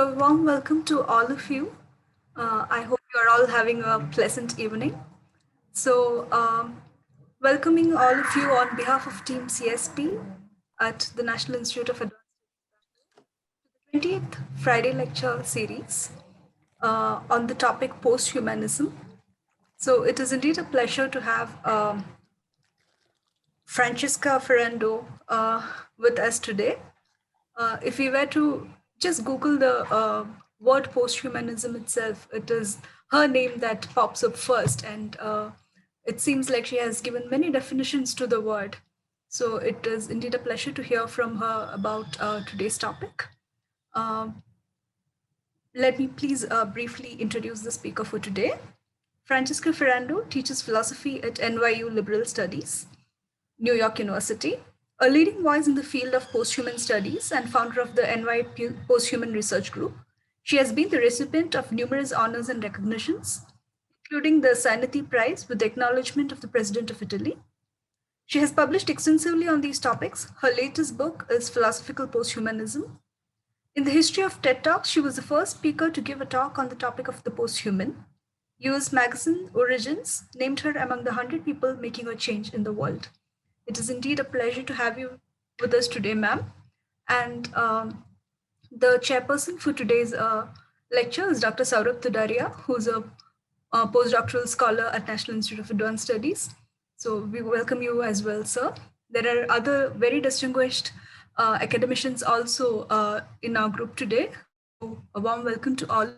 A warm welcome to all of you. I hope you are all having a pleasant evening. So, welcoming all of you on behalf of Team CSP at the National Institute of Advanced 20th Friday Lecture Series on the topic Posthumanism. So, it is indeed a pleasure to have Francesca Ferrando with us today. If we were to just Google the word posthumanism itself, it is her name that pops up first. And it seems like she has given many definitions to the word. So it is indeed a pleasure to hear from her about today's topic. Let me please briefly introduce the speaker for today. Francesca Ferrando teaches philosophy at NYU Liberal Studies, New York University, a leading voice in the field of posthuman studies and founder of the NYU Posthuman Research Group. She has been the recipient of numerous honors and recognitions, including the Sanity Prize with the acknowledgement of the President of Italy. She has published extensively on these topics. Her latest book is Philosophical Posthumanism. In the history of TED Talks, she was the first speaker to give a talk on the topic of the posthuman. US magazine Origins named her among the 100 people making a change in the world. It is indeed a pleasure to have you with us today, ma'am. And the chairperson for today's lecture is Dr. Saurabh Tudaria, who's a postdoctoral scholar at National Institute of Advanced Studies. So we welcome you as well, sir. There are other very distinguished academicians also in our group today. So a warm welcome to all.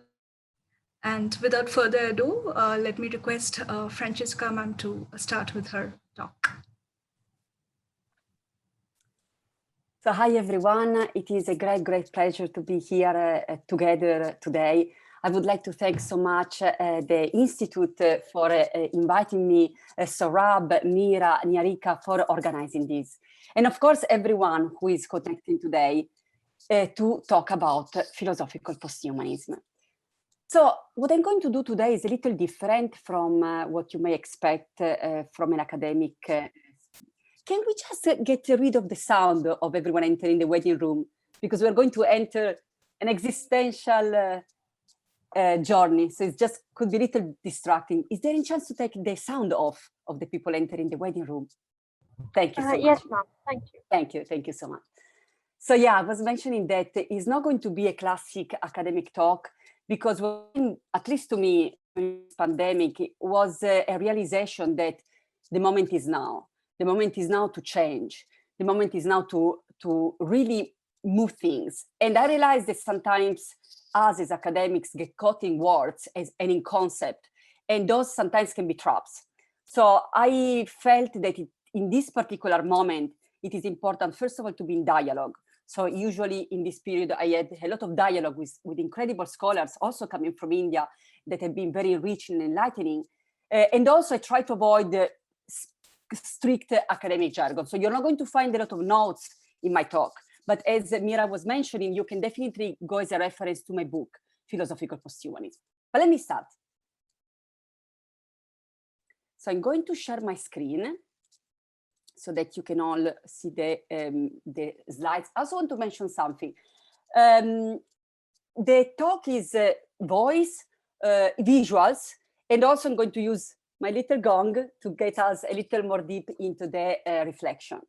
And without further ado, let me request Francesca ma'am to start with her talk. So hi everyone, it is a great pleasure to be here together today. I would like to thank so much the Institute for inviting me, Saurabh, Mira, Niharika for organizing this. And of course, everyone who is connecting today to talk about philosophical posthumanism. So what I'm going to do today is a little different from what you may expect from an academic. Can we just get rid of the sound of everyone entering the waiting room? Because we're going to enter an existential journey. So it just could be a little distracting. Is there any chance to take the sound off of the people entering the waiting room? Thank you so much. Yes, ma'am. Thank you. Thank you so much. So yeah, I was mentioning that it's not going to be a classic academic talk because at least to me, during this pandemic, it was a realization that the moment is now. The moment is now to change. The moment is now to really move things. And I realized that sometimes us as academics get caught in words and in concept, and those sometimes can be traps. So I felt that in this particular moment, it is important, first of all, to be in dialogue. So usually in this period, I had a lot of dialogue with incredible scholars, also coming from India, that have been very rich and enlightening. And also I try to avoid strict academic jargon. So you're not going to find a lot of notes in my talk, but as Mira was mentioning, you can definitely go as a reference to my book, Philosophical Posthumanism. But let me start. So I'm going to share my screen so that you can all see the slides. I also want to mention something. The talk is voice, visuals, and also I'm going to use my little gong to get us a little more deep into the reflection.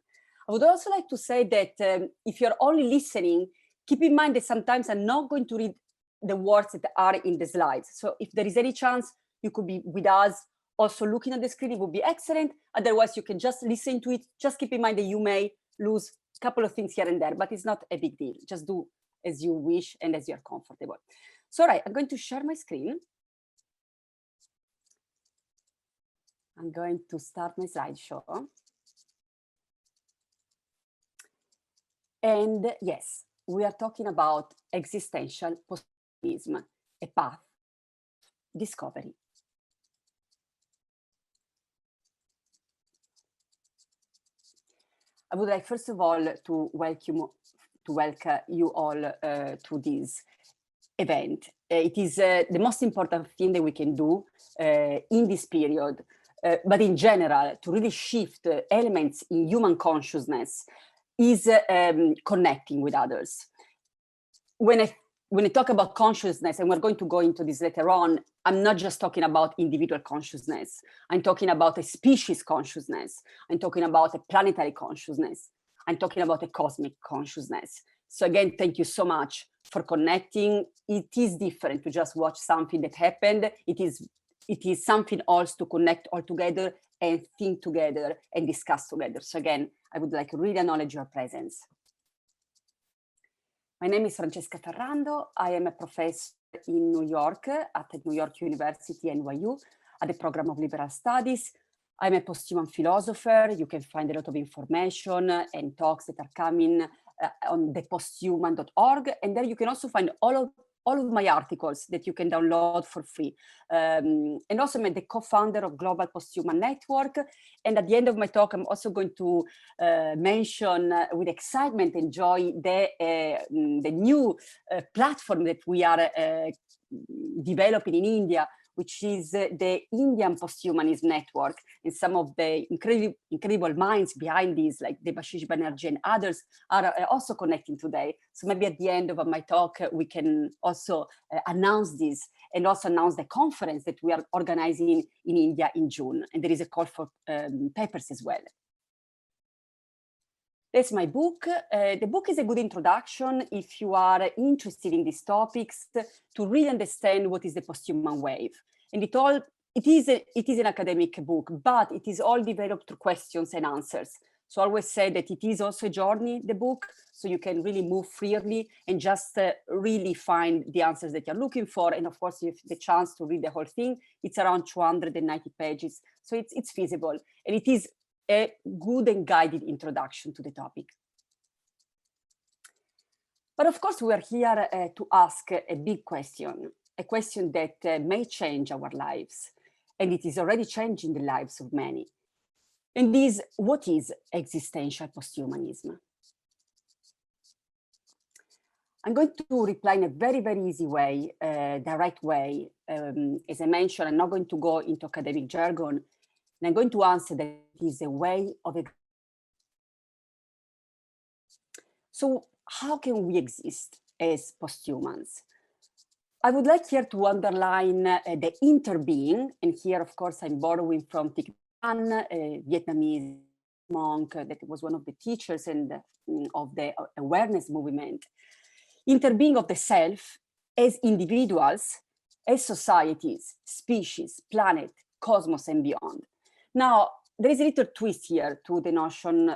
I would also like to say that if you're only listening, keep in mind that sometimes I'm not going to read the words that are in the slides. So if there is any chance you could be with us, also looking at the screen, it would be excellent. Otherwise, you can just listen to it. Just keep in mind that you may lose a couple of things here and there, but it's not a big deal. Just do as you wish and as you're comfortable. So, right, I'm going to share my screen. I'm going to start my slideshow. And yes, we are talking about existential posthumanism, a path, discovery. I would like, first of all, to welcome you all to this event. It is the most important thing that we can do in this period, but in general, to really shift elements in human consciousness is connecting with others. When I when I talk about consciousness, and we're going to go into this later on, I'm not just talking about individual consciousness. I'm talking about a species consciousness. I'm talking about a planetary consciousness. I'm talking about a cosmic consciousness. So again, thank you so much for connecting. It is different to just watch something that happened. It is something else to connect all together and think together and discuss together. So again, I would like to really acknowledge your presence. My name is Francesca Ferrando. I am a professor in New York at New York University, NYU, at the program of liberal studies. I'm a posthuman philosopher. You can find a lot of information and talks that are coming on theposthuman.org. And there you can also find all of my articles that you can download for free. And also I'm the co-founder of Global Posthuman Network. And at the end of my talk, I'm also going to mention with excitement and joy the new platform that we are developing in India, which is the Indian Posthumanism Network. And some of the incredible minds behind this, like Debashish Banerjee and others, are also connecting today. So maybe at the end of my talk, we can also announce this and also announce the conference that we are organizing in India in June. And there is a call for papers as well. That's my book. The book is a good introduction if you are interested in these topics to really understand what is the posthuman wave. And it is an academic book, but it is all developed through questions and answers. So I always say that it is also a journey, the book, so you can really move freely and just really find the answers that you're looking for. And of course, you have the chance to read the whole thing. It's around 290 pages, so it's feasible. And it is a good and guided introduction to the topic. But of course, we are here to ask a big question, a question that may change our lives, and it is already changing the lives of many. And this, what is existential posthumanism? I'm going to reply in a very, very easy way, direct way. As I mentioned, I'm not going to go into academic jargon. And I'm going to answer that it is a way of existing. So how can we exist as posthumans? I would like here to underline the interbeing, and here, of course, I'm borrowing from Thich Nhat Hanh, a Vietnamese monk that was one of the teachers and of the awareness movement. Interbeing of the self as individuals, as societies, species, planet, cosmos, and beyond. Now, there is a little twist here to the notion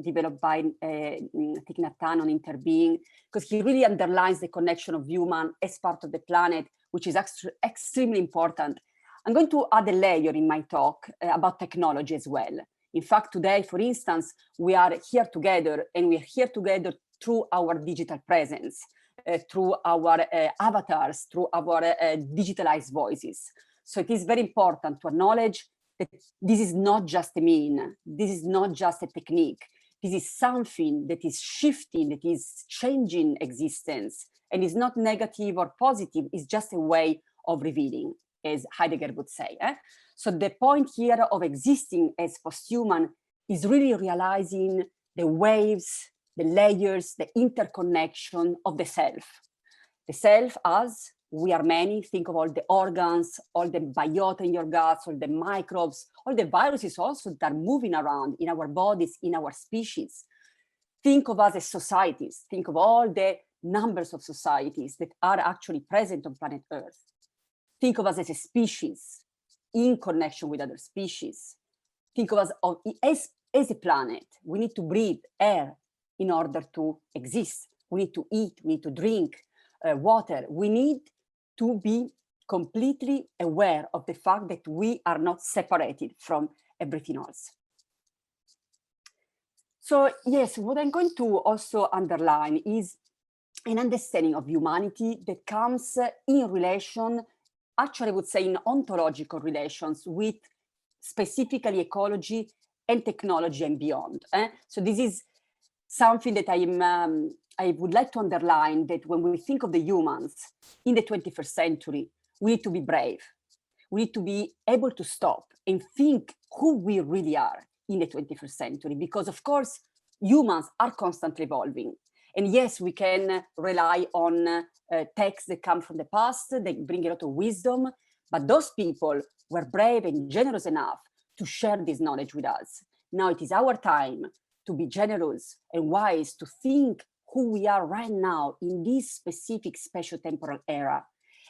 developed by Thich Nhat Hanh on interbeing, because he really underlines the connection of human as part of the planet, which is extremely important. I'm going to add a layer in my talk about technology as well. In fact, today, for instance, we are here together, and we are here together through our digital presence, through our avatars, through our digitalized voices. So it is very important to acknowledge that this is not just a mean, this is not just a technique, this is something that is shifting, that is changing existence, and is not negative or positive, it's just a way of revealing, as Heidegger would say. So the point here of existing as posthuman is really realizing the waves, the layers, the interconnection of the self. The self as we are many. Think of all the organs, all the biota in your guts, all the microbes, all the viruses also that are moving around in our bodies, in our species. Think of us as societies. Think of all the numbers of societies that are actually present on planet Earth. Think of us as a species in connection with other species. Think of us as a planet. We need to breathe air in order to exist. We need to eat, we need to drink water. We need to be completely aware of the fact that we are not separated from everything else. So yes, what I'm going to also underline is an understanding of humanity that comes in relation, actually I would say in ontological relations with specifically ecology and technology and beyond. So this is something that I would like to underline, that when we think of the humans in the 21st century, we need to be brave. We need to be able to stop and think who we really are in the 21st century, because of course, humans are constantly evolving. And yes, we can rely on texts that come from the past, they bring a lot of wisdom, but those people were brave and generous enough to share this knowledge with us. Now it is our time to be generous and wise, to think who we are right now in this specific spatio-temporal era,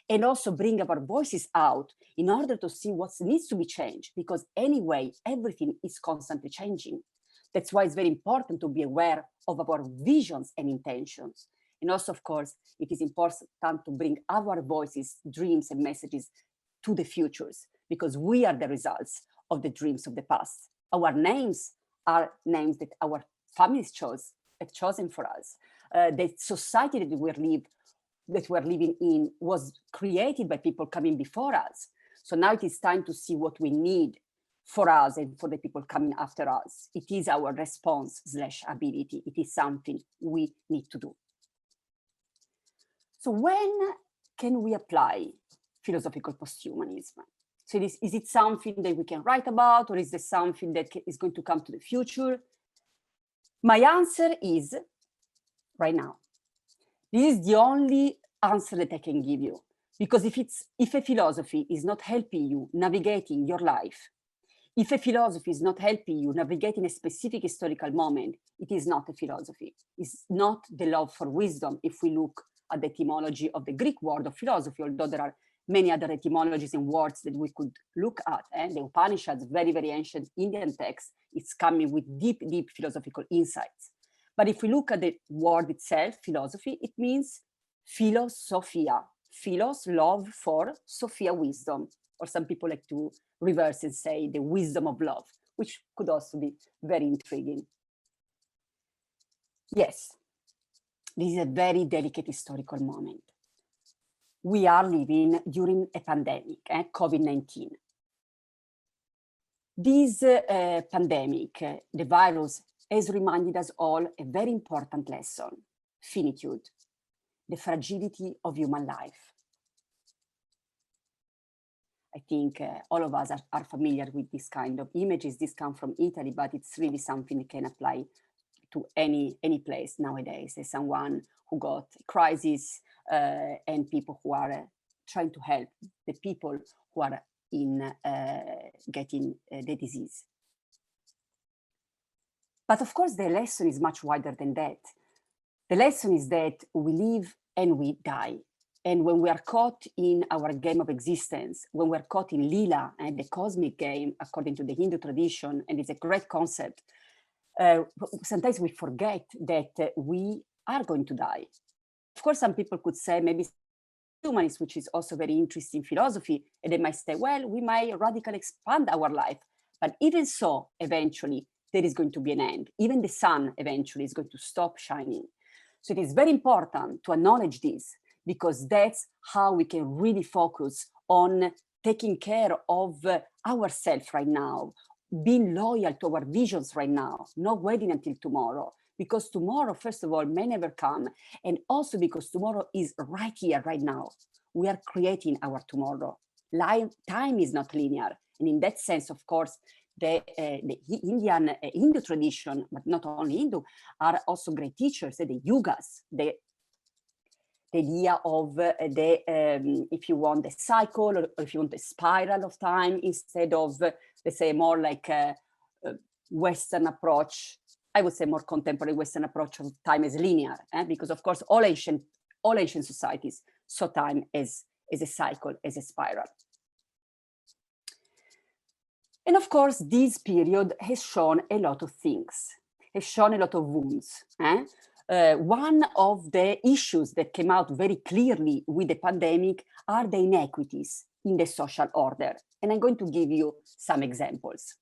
and also bring our voices out in order to see what needs to be changed, because anyway, everything is constantly changing. That's why it's very important to be aware of our visions and intentions. And also, of course, it is important to bring our voices, dreams, and messages to the futures, because we are the results of the dreams of the past. Our names are names that our families have chosen for us. The society that we're living in was created by people coming before us. So now it is time to see what we need for us and for the people coming after us. It is our response/ability. It is something we need to do. So when can we apply philosophical posthumanism? So is it something that we can write about, or is this something that is going to come to the future? My answer is right now. This is the only answer that I can give you, because if a philosophy is not helping you navigating your life, if a philosophy is not helping you navigating a specific historical moment, it is not a philosophy. It's not the love for wisdom. If we look at the etymology of the Greek word of philosophy, although there are many other etymologies and words that we could look at, and the Upanishads, very, very ancient Indian text, it's coming with deep, deep philosophical insights. But if we look at the word itself, philosophy, it means philosophia. Philos, love, for, sophia, wisdom. Or some people like to reverse and say the wisdom of love, which could also be very intriguing. Yes, this is a very delicate historical moment. We are living during a pandemic, COVID-19. This pandemic, the virus, has reminded us all a very important lesson: finitude, the fragility of human life. I think all of us are familiar with this kind of images. This come from Italy, but it's really something that can apply to any place nowadays. As someone who got a crisis and people who are trying to help the people who are in getting the disease. But of course, the lesson is much wider than that. The lesson is that we live and we die. And when we are caught in our game of existence, when we're caught in Lila and the cosmic game, according to the Hindu tradition, and it's a great concept, sometimes we forget that we are going to die. Of course, some people could say maybe humanists, which is also very interesting philosophy, and they might say, well, we might radically expand our life. But even so, eventually, there is going to be an end. Even the sun eventually is going to stop shining. So it is very important to acknowledge this, because that's how we can really focus on taking care of ourselves right now, being loyal to our visions right now, not waiting until tomorrow, because tomorrow, first of all, may never come, and also because tomorrow is right here, right now. We are creating our tomorrow. Time is not linear, and in that sense, of course, the Hindu tradition, but not only Hindu, are also great teachers. The yugas, the idea of if you want, the cycle, or if you want, the spiral of time, instead of, let's say, more like a Western approach. I would say more contemporary Western approach of time as linear, because of course all ancient societies saw time as a cycle, as a spiral. And of course, this period has shown a lot of things, has shown a lot of wounds. One of the issues that came out very clearly with the pandemic are the inequities in the social order. And I'm going to give you some examples.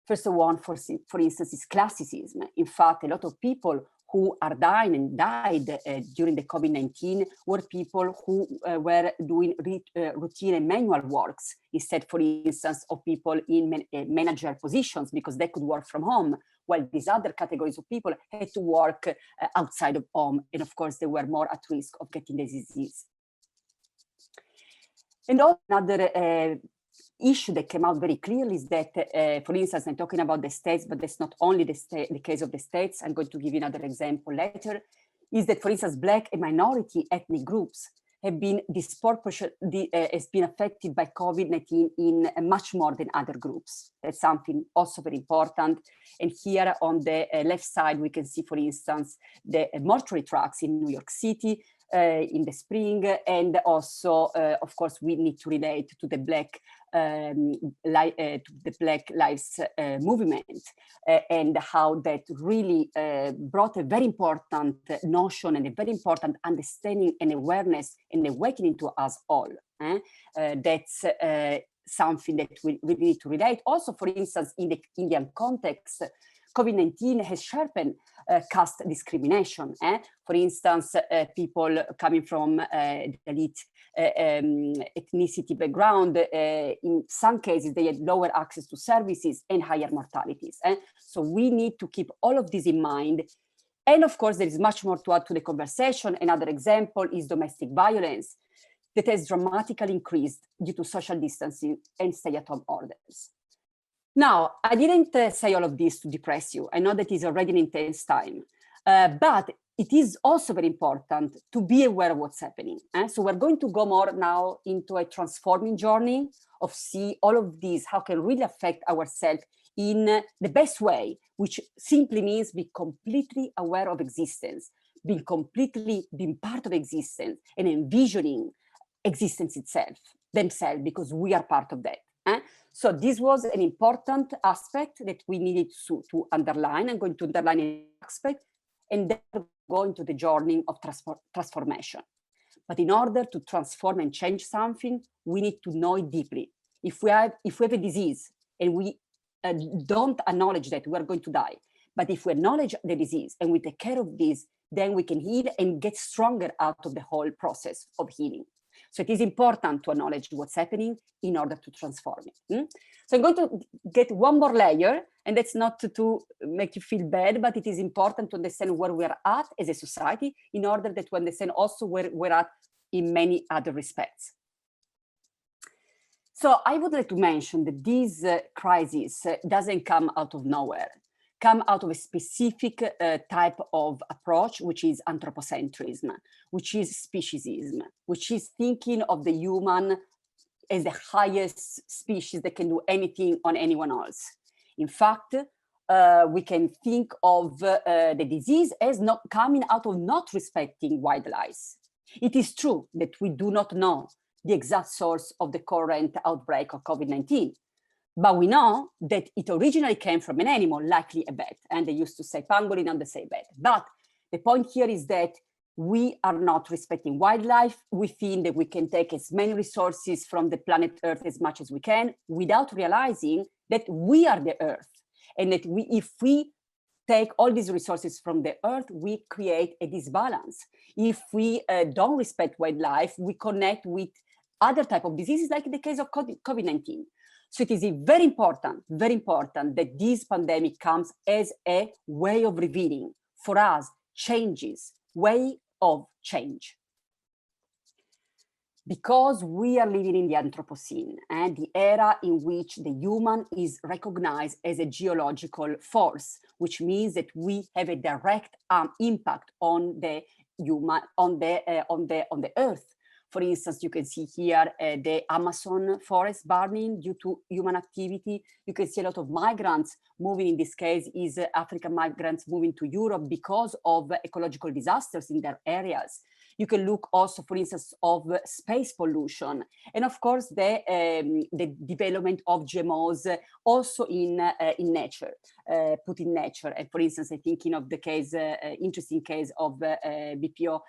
First one, for instance, is classicism. In fact, a lot of people who are dying and died during the COVID-19 were people who were doing routine and manual works, instead, for instance, of people in managerial positions, because they could work from home, while these other categories of people had to work outside of home. And of course, they were more at risk of getting the disease. And another issue that came out very clearly is that, for instance, I'm talking about the states, but that's not only the case of the states. I'm going to give you another example later, is that, for instance, Black and minority ethnic groups have been disproportionately has been affected by COVID-19 in much more than other groups. That's something also very important. And here on the left side, we can see, for instance, the mortuary trucks in New York City in the spring, and also, of course, we need to relate to the Black Lives movement and how that really brought a very important notion and a very important understanding and awareness and awakening to us all. That's something that we really need to relate. Also, for instance, in the Indian context, COVID-19 has sharpened caste discrimination. For instance, people coming from elite ethnicity background, in some cases, they had lower access to services and higher mortalities. So we need to keep all of this in mind. And of course, there is much more to add to the conversation. Another example is domestic violence that has dramatically increased due to social distancing and stay-at-home orders. Now, I didn't say all of this to depress you. I know that is already an intense time, but it is also very important to be aware of what's happening. So we're going to go more now into a transforming journey of see all of these, how can really affect ourselves in the best way, which simply means be completely aware of existence, being part of existence and envisioning existence itself, themselves, because we are part of that. So this was an important aspect that we needed to underline. I'm going to underline an aspect and then go into the journey of transformation. But in order to transform and change something, we need to know it deeply. If we have a disease and we don't acknowledge that, we are going to die. But if we acknowledge the disease and we take care of this, then we can heal and get stronger out of the whole process of healing. So it is important to acknowledge what's happening in order to transform it. So I'm going to get one more layer, and that's not to make you feel bad, but it is important to understand where we're at as a society in order that we understand also where we're at in many other respects. So I would like to mention that this crisis doesn't come out of nowhere, come out of a specific type of approach, which is Anthropocentrism, which is speciesism, which is thinking of the human as the highest species that can do anything on anyone else. In fact, we can think of the disease as not coming out of not respecting wildlife. It is true that we do not know the exact source of the current outbreak of COVID-19, but we know that it originally came from an animal, likely a bat. And they used to say pangolin and they say bat. But the point here is that we are not respecting wildlife. We think that we can take as many resources from the planet Earth as much as we can without realizing that we are the Earth. And that if we take all these resources from the Earth, we create a disbalance. If we don't respect wildlife, we connect with other type of diseases, like in the case of COVID-19. So it is very important that this pandemic comes as a way of revealing for us changes, way of change. Because we are living in the Anthropocene and the era in which the human is recognized as a geological force, which means that we have a direct impact on the human, on the Earth. For instance, you can see here the Amazon forest burning due to human activity. You can see a lot of migrants moving, in this case, is African migrants moving to Europe because of ecological disasters in their areas. You can look also, for instance, of space pollution. And of course, the development of GMOs also in nature, put in nature. And for instance, I'm thinking of the case, interesting case of BPO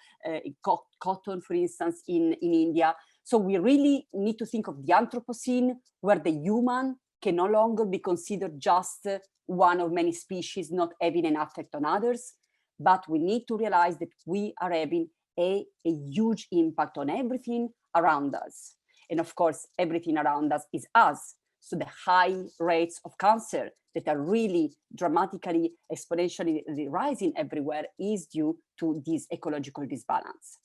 cotton, for instance, in India. So we really need to think of the Anthropocene, where the human can no longer be considered just one of many species not having an effect on others, but we need to realize that we are having a huge impact on everything around us. And of course, everything around us is us. So the high rates of cancer that are really dramatically, exponentially rising everywhere is due to this ecological disbalance.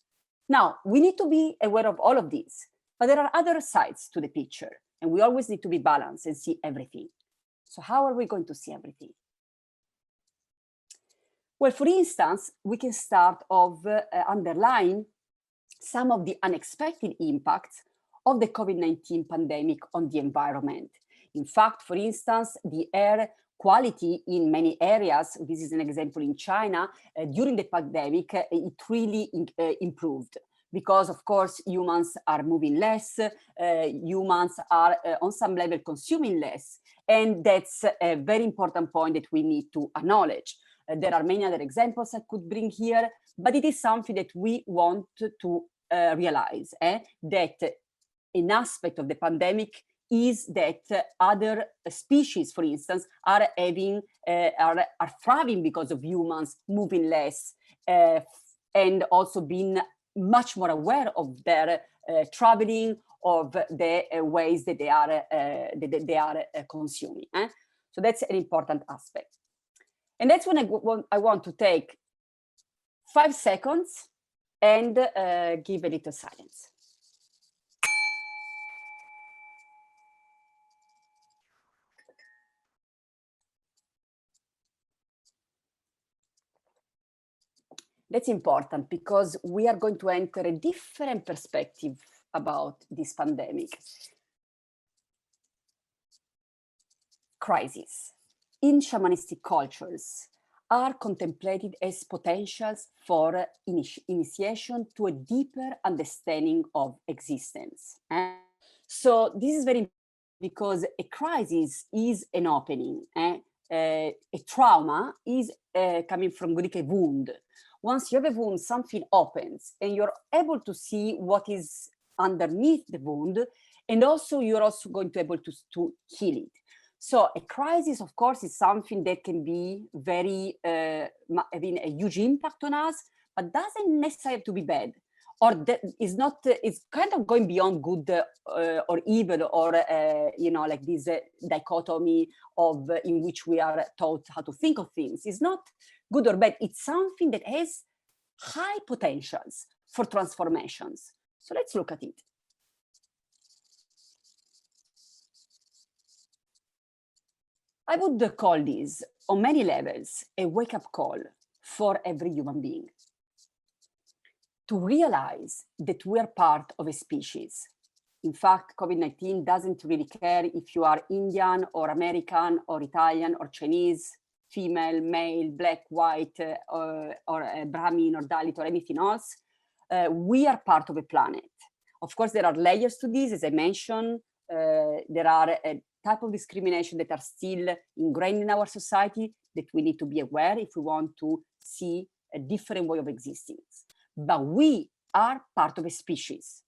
Now, we need to be aware of all of these, but there are other sides to the picture. And we always need to be balanced and see everything. So how are we going to see everything? Well, for instance, we can start of underline some of the unexpected impacts of the COVID-19 pandemic on the environment. In fact, for instance, the air quality in many areas, this is an example in China, during the pandemic, it really improved. Because of course, humans are moving less, humans are on some level consuming less. And that's a very important point that we need to acknowledge. There are many other examples I could bring here, but it is something that we want to realize, that an aspect of the pandemic is that other species, for instance, are thriving because of humans moving less and also being much more aware of their traveling, of the ways that they are consuming. So that's an important aspect. And that's when I want to take 5 seconds and give a little silence. That's important because we are going to enter a different perspective about this pandemic. Crises in shamanistic cultures are contemplated as potentials for initiation to a deeper understanding of existence. So this is very important because a crisis is an opening. A trauma is coming from Greek wound. Once you have a wound, something opens and you're able to see what is underneath the wound, and also you're also going to be able to heal it. So a crisis, of course, is something that can be very, having a huge impact on us, but doesn't necessarily have to be bad. Or that is not, it's kind of going beyond good or evil, or, like this dichotomy of in which we are taught how to think of things. It's not good or bad. It's something that has high potentials for transformations. So let's look at it. I would call this, on many levels, a wake-up call for every human being. To realize that we are part of a species. In fact, COVID-19 doesn't really care if you are Indian or American or Italian or Chinese, female, male, black, white, or Brahmin or Dalit or anything else. We are part of a planet. Of course, there are layers to this, as I mentioned. There are a type of discrimination that are still ingrained in our society that we need to be aware if we want to see a different way of existing. But we are part of a species.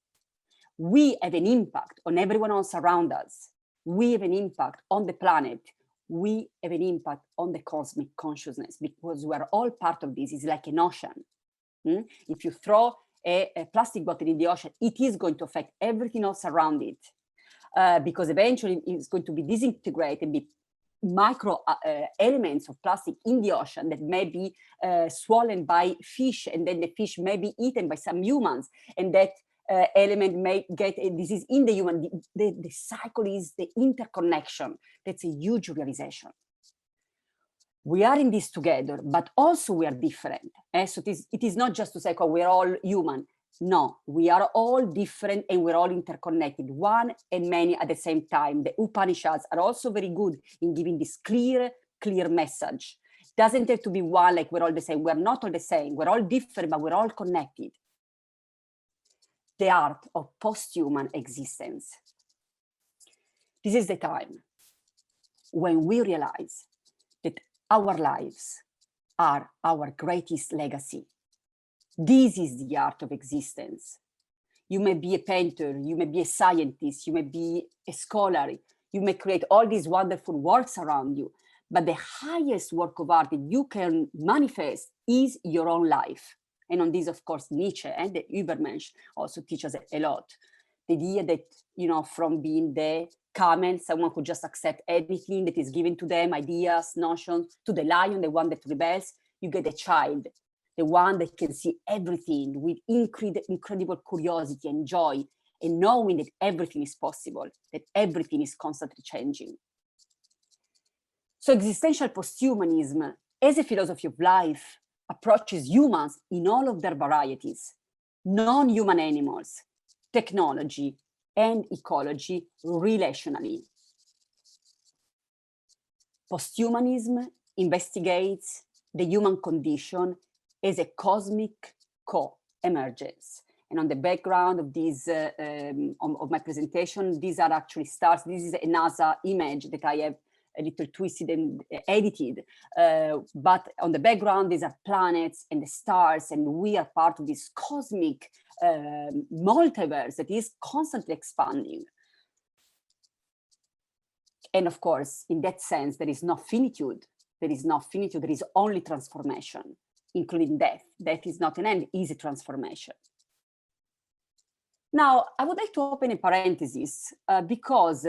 We have an impact on everyone else around us. We have an impact on the planet. We have an impact on the cosmic consciousness because we are all part of this. It's like an ocean. If you throw a plastic bottle in the ocean, it is going to affect everything else around it because eventually it's going to be disintegrated, be micro elements of plastic in the ocean that may be swollen by fish, and then the fish may be eaten by some humans, and that element may get a disease in the human. The cycle is the interconnection. That's a huge realization. We are in this together, but also we are different. So it is not just to say, oh, we're all human. No, we are all different and we're all interconnected, one and many at the same time. The Upanishads are also very good in giving this clear message. It doesn't have to be one, like we're all the same. We're not all the same. We're all different, but we're all connected. The art of post-human existence. This is the time when we realize that our lives are our greatest legacy. This is the art of existence. You may be a painter, you may be a scientist, you may be a scholar, you may create all these wonderful works around you, but the highest work of art that you can manifest is your own life. And on this, of course, Nietzsche and the Übermensch also teach us a lot. The idea that, from being the camel, someone who just accepts anything that is given to them, ideas, notions, to the lion, the one that rebels, you get a child, the one that can see everything with incredible curiosity and joy, and knowing that everything is possible, that everything is constantly changing. So existential posthumanism, as a philosophy of life, approaches humans in all of their varieties, non-human animals, technology, and ecology relationally. Posthumanism investigates the human condition as a cosmic co-emergence. And on the background of this, of my presentation, these are actually stars. This is a NASA image that I have a little twisted and edited. But on the background, these are planets and the stars, and we are part of this cosmic multiverse that is constantly expanding. And of course, in that sense, there is no finitude. There is no finitude, there is only transformation, including death. Death is not an end, it is a transformation. Now, I would like to open a parenthesis because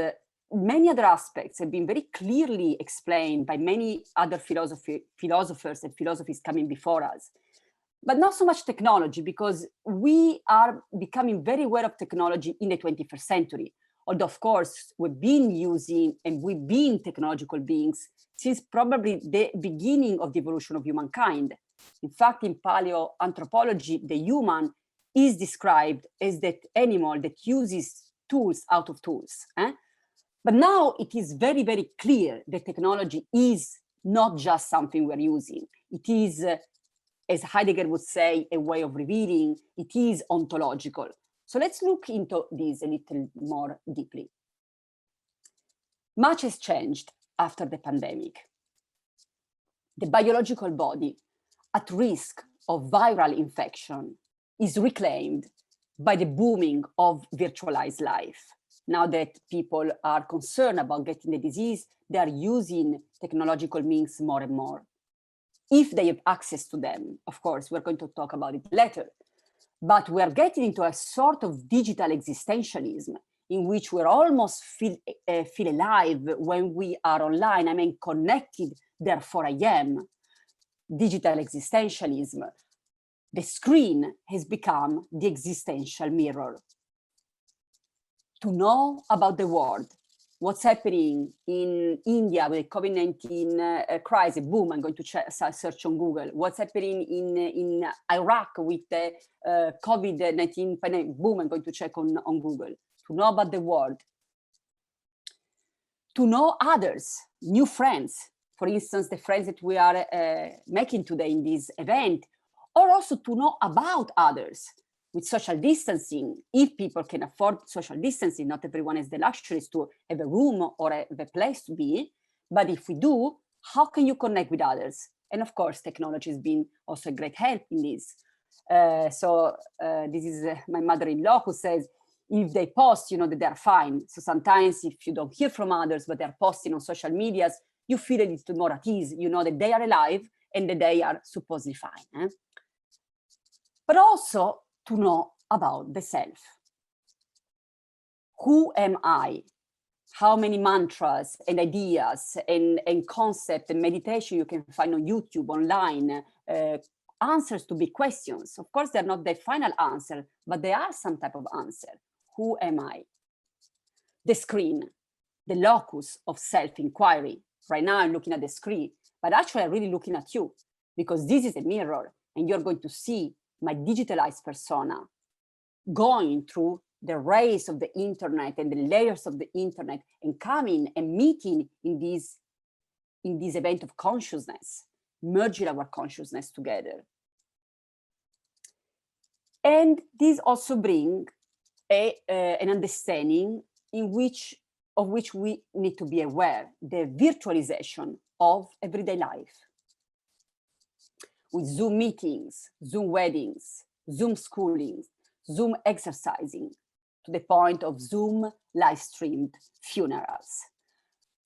many other aspects have been very clearly explained by many other philosophers and philosophies coming before us, but not so much technology, because we are becoming very aware of technology in the 21st century. Although, of course, we've been using and we've been technological beings since probably the beginning of the evolution of humankind. In fact, in paleoanthropology, the human is described as that animal that uses tools out of tools. But now it is very, very clear that technology is not just something we're using. It is, as Heidegger would say, a way of revealing. It is ontological. So let's look into this a little more deeply. Much has changed after the pandemic. The biological body at risk of viral infection is reclaimed by the booming of virtualized life. Now that people are concerned about getting the disease, they are using technological means more and more. If they have access to them, of course, we're going to talk about it later. But we're getting into a sort of digital existentialism in which we're almost feel alive when we are online. I mean, connected, therefore I am. Digital existentialism. The screen has become the existential mirror. To know about the world, what's happening in India with the COVID-19 crisis, boom, I'm going to search on Google. What's happening in Iraq with the COVID-19 pandemic, boom, I'm going to check on Google. To know about the world. To know others, new friends. For instance, the friends that we are making today in this event, or also to know about others. With social distancing, if people can afford social distancing, not everyone has the luxuries to have a room or a place to be, but if we do, how can you connect with others? And of course, technology has been also a great help in this. This is my mother-in-law who says, if they post, you know that they're fine. So sometimes if you don't hear from others, but they're posting on social medias, you feel a little more at ease. You know that they are alive and that they are supposedly fine. But also, to know about the self. Who am I? How many mantras and ideas and concepts and meditation you can find on YouTube, online, answers to big questions. Of course, they're not the final answer, but they are some type of answer. Who am I? The screen, the locus of self-inquiry. Right now, I'm looking at the screen, but actually I'm really looking at you because this is a mirror and you're going to see my digitalized persona going through the rays of the internet and the layers of the internet and coming and meeting in this event of consciousness, merging our consciousness together. And this also brings an understanding of which we need to be aware, the virtualization of everyday life. With Zoom meetings, Zoom weddings, Zoom schooling, Zoom exercising, to the point of Zoom live-streamed funerals.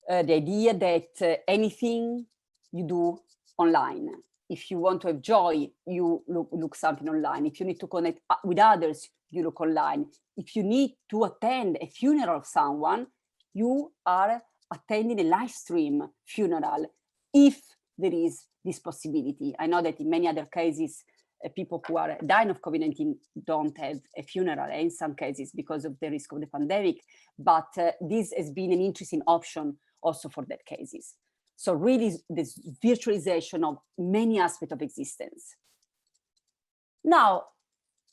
The idea that anything you do online, if you want to have joy, you look something online. If you need to connect with others, you look online. If you need to attend a funeral of someone, you are attending a live stream funeral, if there is this possibility. I know that in many other cases, people who are dying of COVID-19 don't have a funeral, in some cases because of the risk of the pandemic, but this has been an interesting option also for that cases. So really this virtualization of many aspects of existence. Now,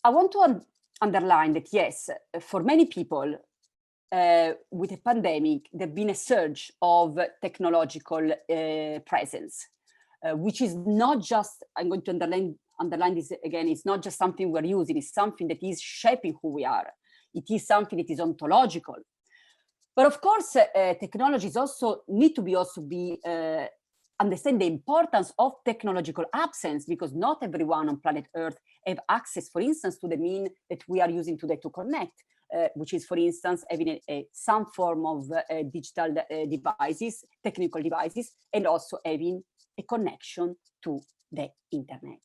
I want to underline that yes, for many people with a pandemic, there's been a surge of technological presence, which is not just, I'm going to underline this again, it's not just something we're using, it's something that is shaping who we are. It is something that is ontological. But of course, technologies also need to be understand the importance of technological absence, because not everyone on planet Earth have access, for instance, to the mean that we are using today to connect, which is, for instance, having some form of digital devices, technical devices, and also having a connection to the internet.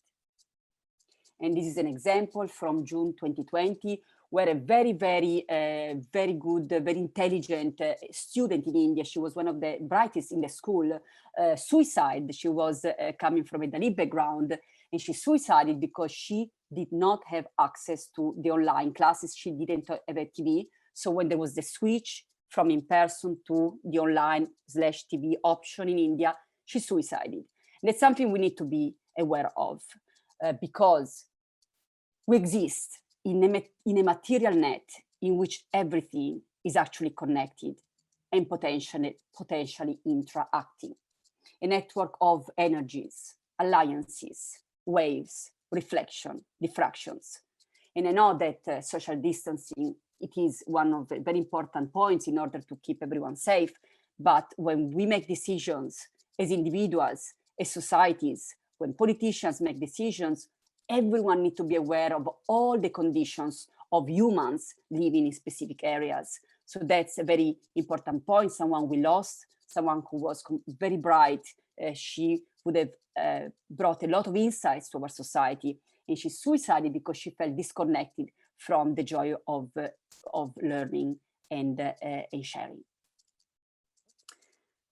And this is an example from June 2020, where a very good, very intelligent student in India, she was one of the brightest in the school, suicide. She was coming from a Dalit background, and she suicided because she did not have access to the online classes. She didn't have a TV. So when there was the switch from in-person to the online/TV option in India, she suicided. And that's something we need to be aware of, because we exist in a material net in which everything is actually connected and potentially interacting. A network of energies, alliances, waves, reflection, diffractions. And I know that social distancing, it is one of the very important points in order to keep everyone safe. But when we make decisions as individuals, as societies, when politicians make decisions, everyone needs to be aware of all the conditions of humans living in specific areas. So that's a very important point. Someone we lost, someone who was very bright, she would have brought a lot of insights to our society, and she suicided because she felt disconnected from the joy of learning and sharing.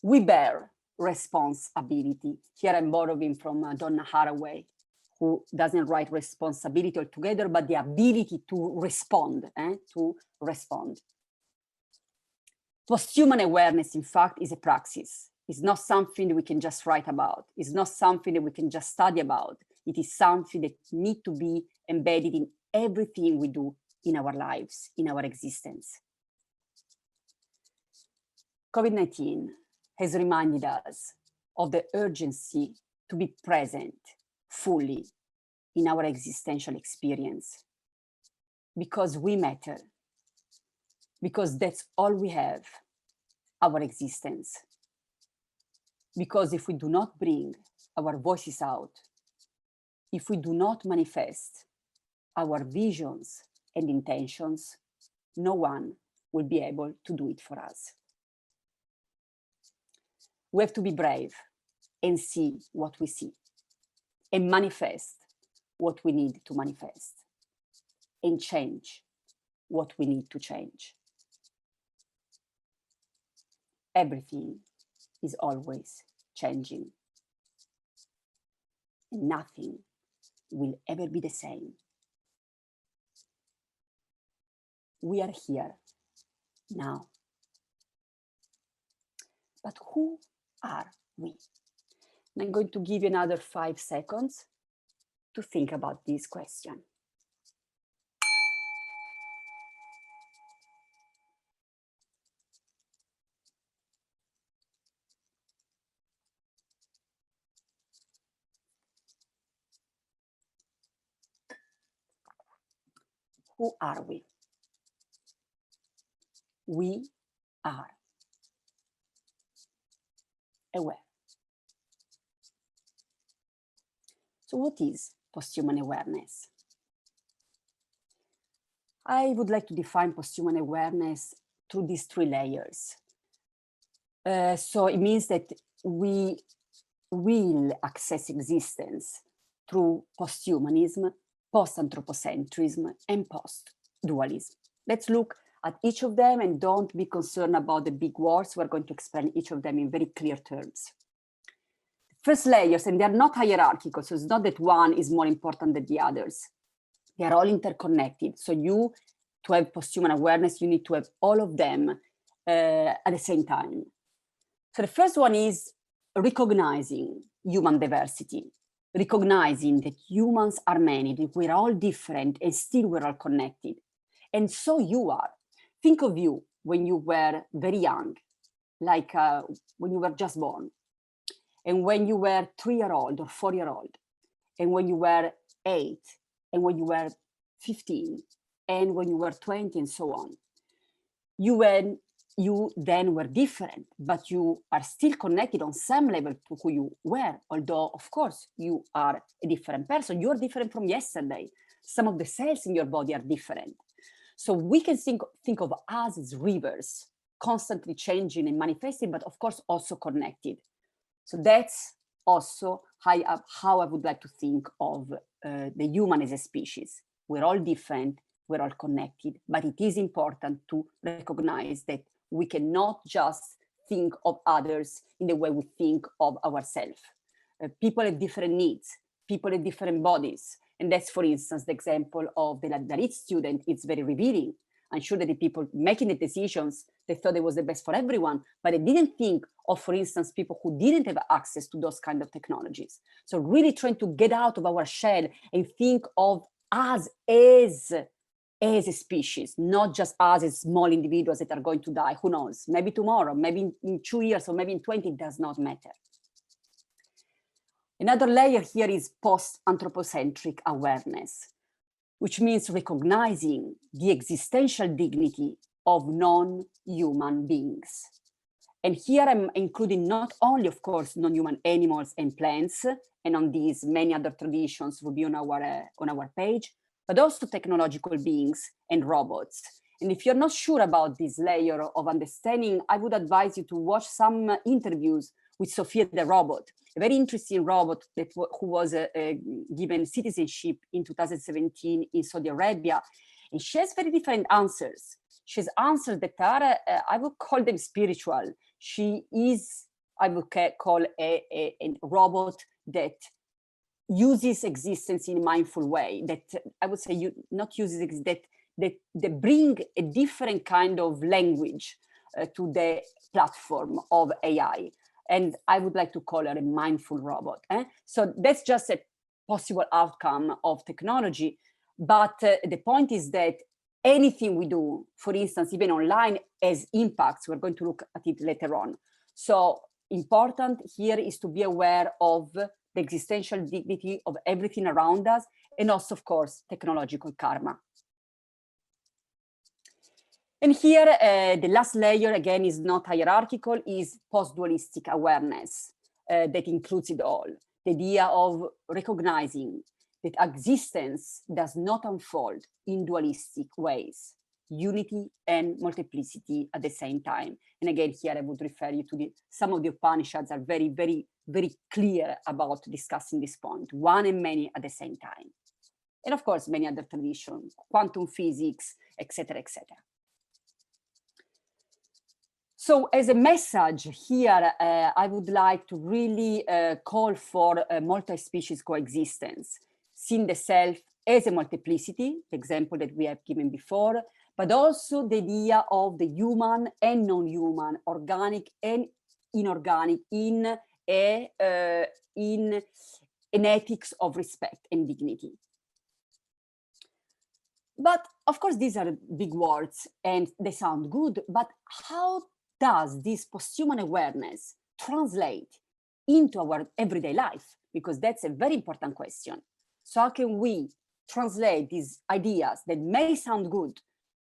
We bear responsibility. Here I'm borrowing from Donna Haraway, who doesn't write responsibility altogether, but the ability to respond, Posthuman awareness, in fact, is a praxis. It's not something that we can just write about. It's not something that we can just study about. It is something that needs to be embedded in everything we do in our lives, in our existence. COVID-19 has reminded us of the urgency to be present fully in our existential experience, because we matter, because that's all we have, our existence. Because if we do not bring our voices out, if we do not manifest our visions and intentions, no one will be able to do it for us. We have to be brave and see what we see, and manifest what we need to manifest, and change what we need to change. Everything is always changing, and nothing will ever be the same. We are here now. But who are we? And I'm going to give you another 5 seconds to think about this question. Who are we? We are aware. So what is posthuman awareness? I would like to define posthuman awareness through these 3 layers. So it means that we will access existence through posthumanism, post-anthropocentrism, and post-dualism. Let's look at each of them, and don't be concerned about the big words. We're going to explain each of them in very clear terms. The first layers, and they're not hierarchical, so it's not that one is more important than the others. They are all interconnected. So to have posthuman awareness, you need to have all of them at the same time. So the first one is recognizing human diversity, recognizing that humans are many, that we're all different and still we're all connected. And so you are. Think of you when you were very young, like when you were just born, and when you were 3-year-old or 4-year-old, and when you were 8, and when you were 15, and when you were 20, and so on. You then were different, but you are still connected on some level to who you were, although, of course, you are a different person. You are different from yesterday. Some of the cells in your body are different. So we can think of us as rivers, constantly changing and manifesting, but of course also connected. So that's also how I would like to think of the human as a species. We're all different, we're all connected, but it is important to recognize that we cannot just think of others in the way we think of ourselves. People have different needs, people have different bodies. And that's, for instance, the example of the Dalit student. It's very revealing. I'm sure that the people making the decisions, they thought it was the best for everyone, but they didn't think of, for instance, people who didn't have access to those kind of technologies. So really trying to get out of our shell and think of us as a species, not just us as small individuals that are going to die. Who knows? Maybe tomorrow, maybe in 2 years, or maybe in 20, it does not matter. Another layer here is post-anthropocentric awareness, which means recognizing the existential dignity of non-human beings. And here I'm including not only, of course, non-human animals and plants, and on these many other traditions will be on our page, but also technological beings and robots. And if you're not sure about this layer of understanding, I would advise you to watch some interviews with Sophia the robot, a very interesting robot who was given citizenship in 2017 in Saudi Arabia. And she has very different answers. She has answers that are, I would call them spiritual. She is, I would call a robot that uses existence in a mindful way, that I would say not uses, that bring a different kind of language to the platform of AI. And I would like to call her a mindful robot. So that's just a possible outcome of technology. But the point is that anything we do, for instance, even online, has impacts. We're going to look at it later on. So important here is to be aware of the existential dignity of everything around us, and also, of course, technological karma. And here, the last layer, again, is not hierarchical, is post-dualistic awareness that includes it all. The idea of recognizing that existence does not unfold in dualistic ways, unity and multiplicity at the same time. And again, here I would refer you to some of the Upanishads are very, very, very clear about discussing this point, one and many at the same time. And of course, many other traditions, quantum physics, etc., etc. So as a message here, I would like to really call for a multi-species coexistence, seeing the self as a multiplicity, the example that we have given before, but also the idea of the human and non-human, organic and inorganic in an ethics of respect and dignity. But of course, these are big words and they sound good, but how does this posthuman awareness translate into our everyday life? Because that's a very important question. So how can we translate these ideas that may sound good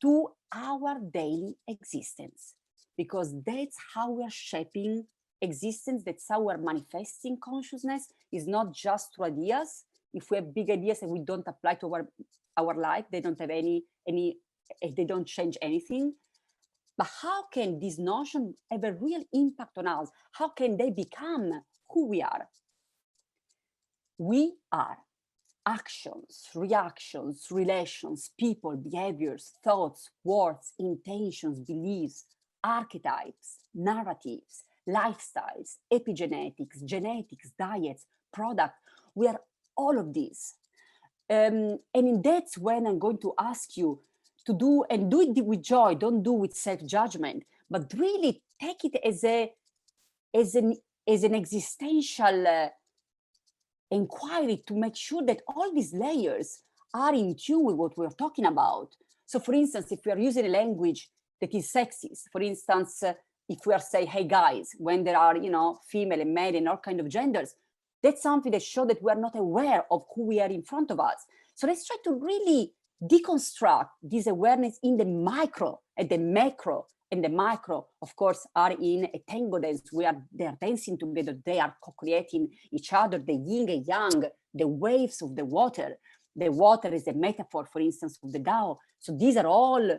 to our daily existence? Because that's how we're shaping existence, that's how we're manifesting consciousness, is not just through ideas. If we have big ideas and we don't apply to our life, they don't have they don't change anything. But how can this notion have a real impact on us? How can they become who we are? We are actions, reactions, relations, people, behaviors, thoughts, words, intentions, beliefs, archetypes, narratives, lifestyles, epigenetics, genetics, diets, product. We are all of these. And that's when I'm going to ask you to do, and do it with joy, don't do with self-judgment, but really take it as an existential inquiry to make sure that all these layers are in tune with what we're talking about. So for instance, if we are using a language that is sexist, for instance, if we are saying, hey guys, when there are, female and male and all kinds of genders, that's something that shows that we are not aware of who we are in front of us. So let's try to really deconstruct this awareness in the micro and the macro. And the micro, of course, are in a tango dance. They are dancing together. They are co-creating each other, the yin and yang, the waves of the water. The water is a metaphor, for instance, of the Tao. So these are all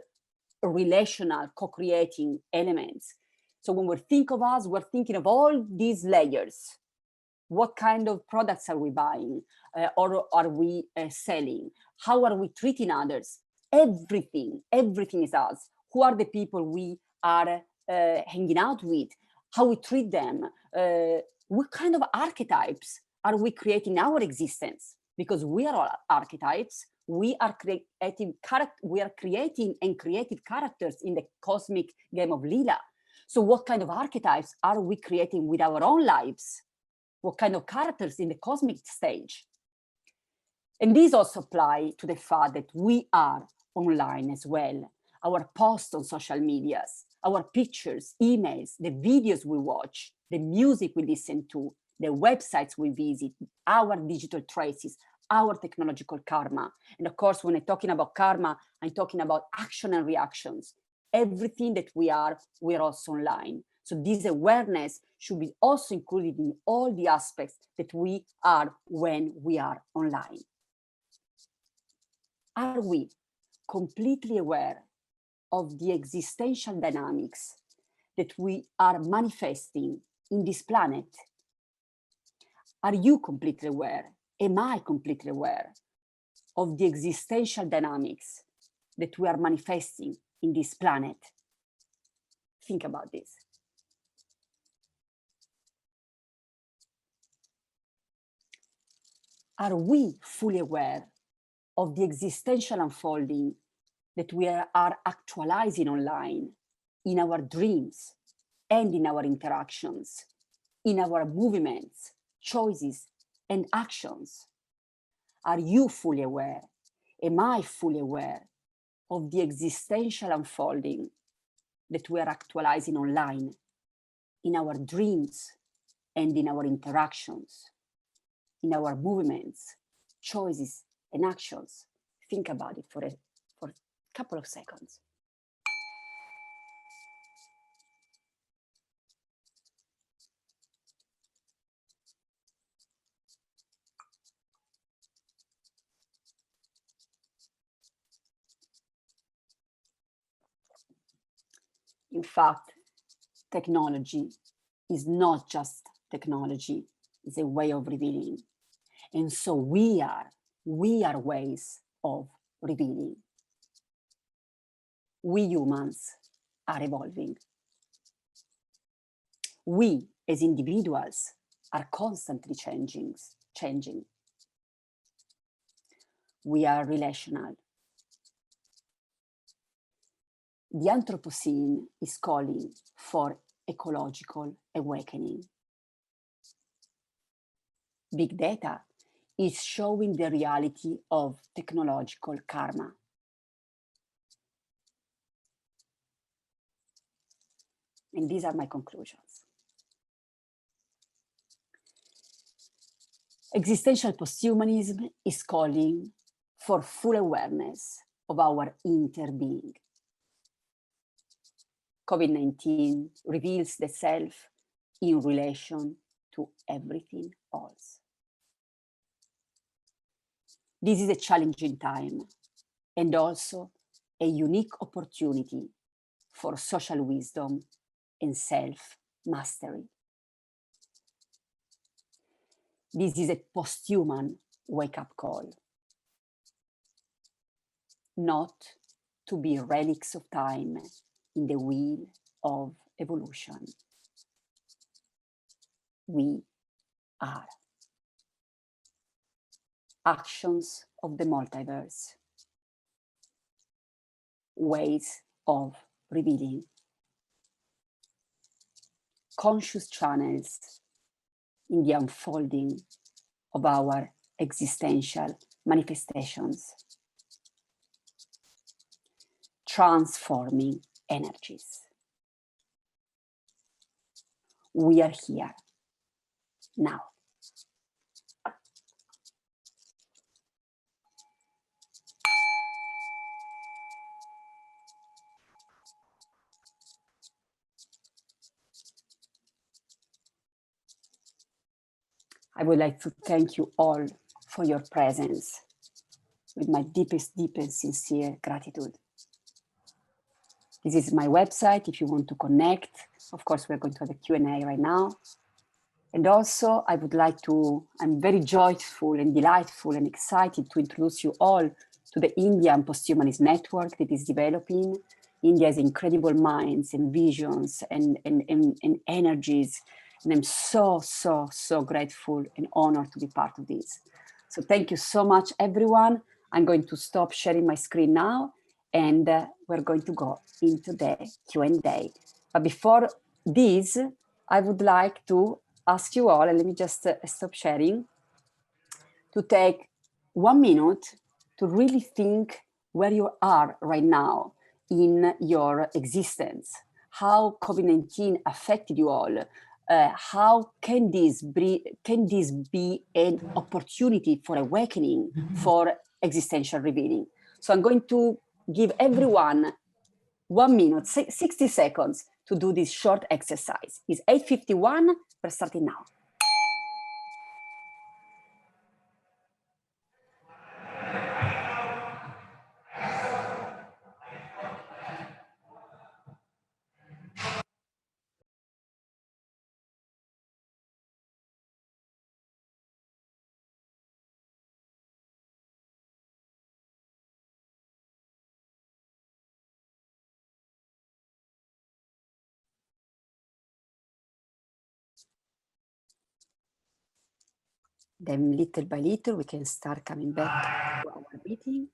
relational, co-creating elements. So when we think of us, we're thinking of all these layers. What kind of products are we buying or are we selling? How are we treating others? Everything is us. Who are the people we are hanging out with? How we treat them? What kind of archetypes are we creating in our existence? Because we are all archetypes. We are creating and creative characters in the cosmic game of Leela. So what kind of archetypes are we creating with our own lives? What kind of characters in the cosmic stage? And these also apply to the fact that we are online as well. Our posts on social medias, our pictures, emails, the videos we watch, the music we listen to, the websites we visit, our digital traces, our technological karma. And of course, when I'm talking about karma, I'm talking about action and reactions. Everything that we are also online. So this awareness should be also included in all the aspects that we are when we are online. Are we completely aware of the existential dynamics that we are manifesting in this planet? Are you completely aware? Am I completely aware of the existential dynamics that we are manifesting in this planet? Think about this. Are we fully aware of the existential unfolding that we are actualizing online in our dreams and in our interactions, in our movements, choices, and actions? Are you fully aware? Am I fully aware of the existential unfolding that we are actualizing online in our dreams and in our interactions, in our movements, choices, and actions? Think about it for a couple of seconds. In fact, technology is not just technology, it's a way of revealing. And so we are ways of revealing. We humans are evolving. We as individuals are constantly changing. We are relational. The Anthropocene is calling for ecological awakening. Big data is showing the reality of technological karma. And these are my conclusions. Existential posthumanism is calling for full awareness of our interbeing. COVID-19 reveals the self in relation to everything else. This is a challenging time and also a unique opportunity for social wisdom and self-mastery. This is a posthuman wake-up call, not to be relics of time in the wheel of evolution. we are. Actions of the multiverse. Ways of revealing. Conscious channels in the unfolding of our existential manifestations. Transforming energies. We are here now. I would like to thank you all for your presence with my deepest, deepest, sincere gratitude. This is my website if you want to connect. Of course, we're going to have a Q&A right now. And also, I would like to, I'm very joyful and delightful and excited to introduce you all to the Indian Posthumanism network that is developing. India has incredible minds and visions and energies. And I'm so, so, so grateful and honored to be part of this. So thank you so much, everyone. I'm going to stop sharing my screen now, and we're going to go into the Q&A. But before this, I would like to ask you all, and let me just stop sharing, to take 1 minute to really think where you are right now in your existence, how COVID-19 affected you all. How can this be an opportunity for awakening, for existential revealing? So I'm going to give everyone 1 minute, 60 seconds to do this short exercise. It's 8:51, we're starting now. Then little by little, we can start coming back to our meeting.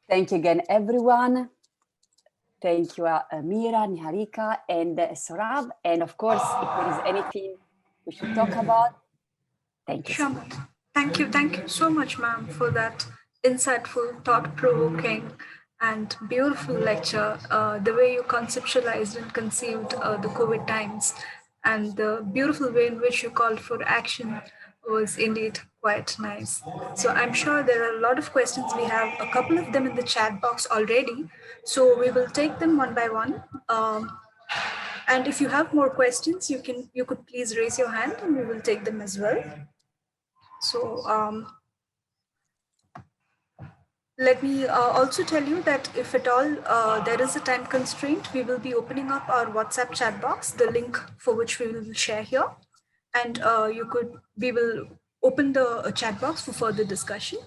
Thank you again, everyone. Thank you, Mira, Niharika, and Saurabh. And of course, if there is anything we should talk about, thank you so much. Thank you so much, ma'am, for that insightful, thought-provoking, and beautiful lecture. The way you conceptualized and conceived the COVID times, and the beautiful way in which you called for action was indeed quite nice. So I'm sure there are a lot of questions. We have a couple of them in the chat box already. So we will take them one by one. And if you have more questions, you could please raise your hand and we will take them as well. So let me also tell you that if at all there is a time constraint, we will be opening up our WhatsApp chat box, the link for which we will share here. And we will open the chat box for further discussion.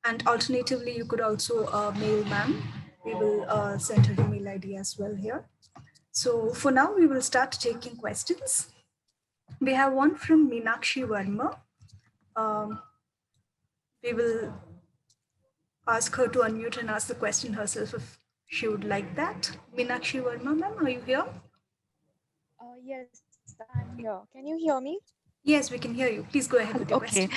And alternatively, you could also mail ma'am. We will send her email ID as well here. So for now, we will start taking questions. We have one from Meenakshi Verma. We will ask her to unmute and ask the question herself if she would like that. Meenakshi Verma, ma'am, are you here? Yes, I'm here. Can you hear me? Yes, we can hear you. Please go ahead with your question.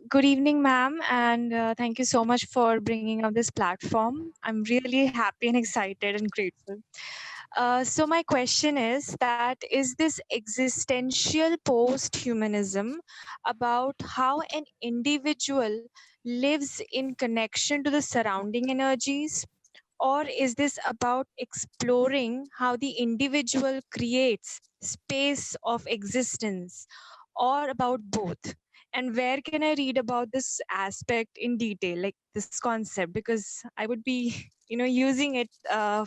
Good evening, ma'am, and thank you so much for bringing up this platform. I'm really happy and excited and grateful. So my question is this existential post-humanism about how an individual lives in connection to the surrounding energies, or is this about exploring how the individual creates space of existence, or about both? And where can I read about this aspect in detail, like this concept? Because I would be, using it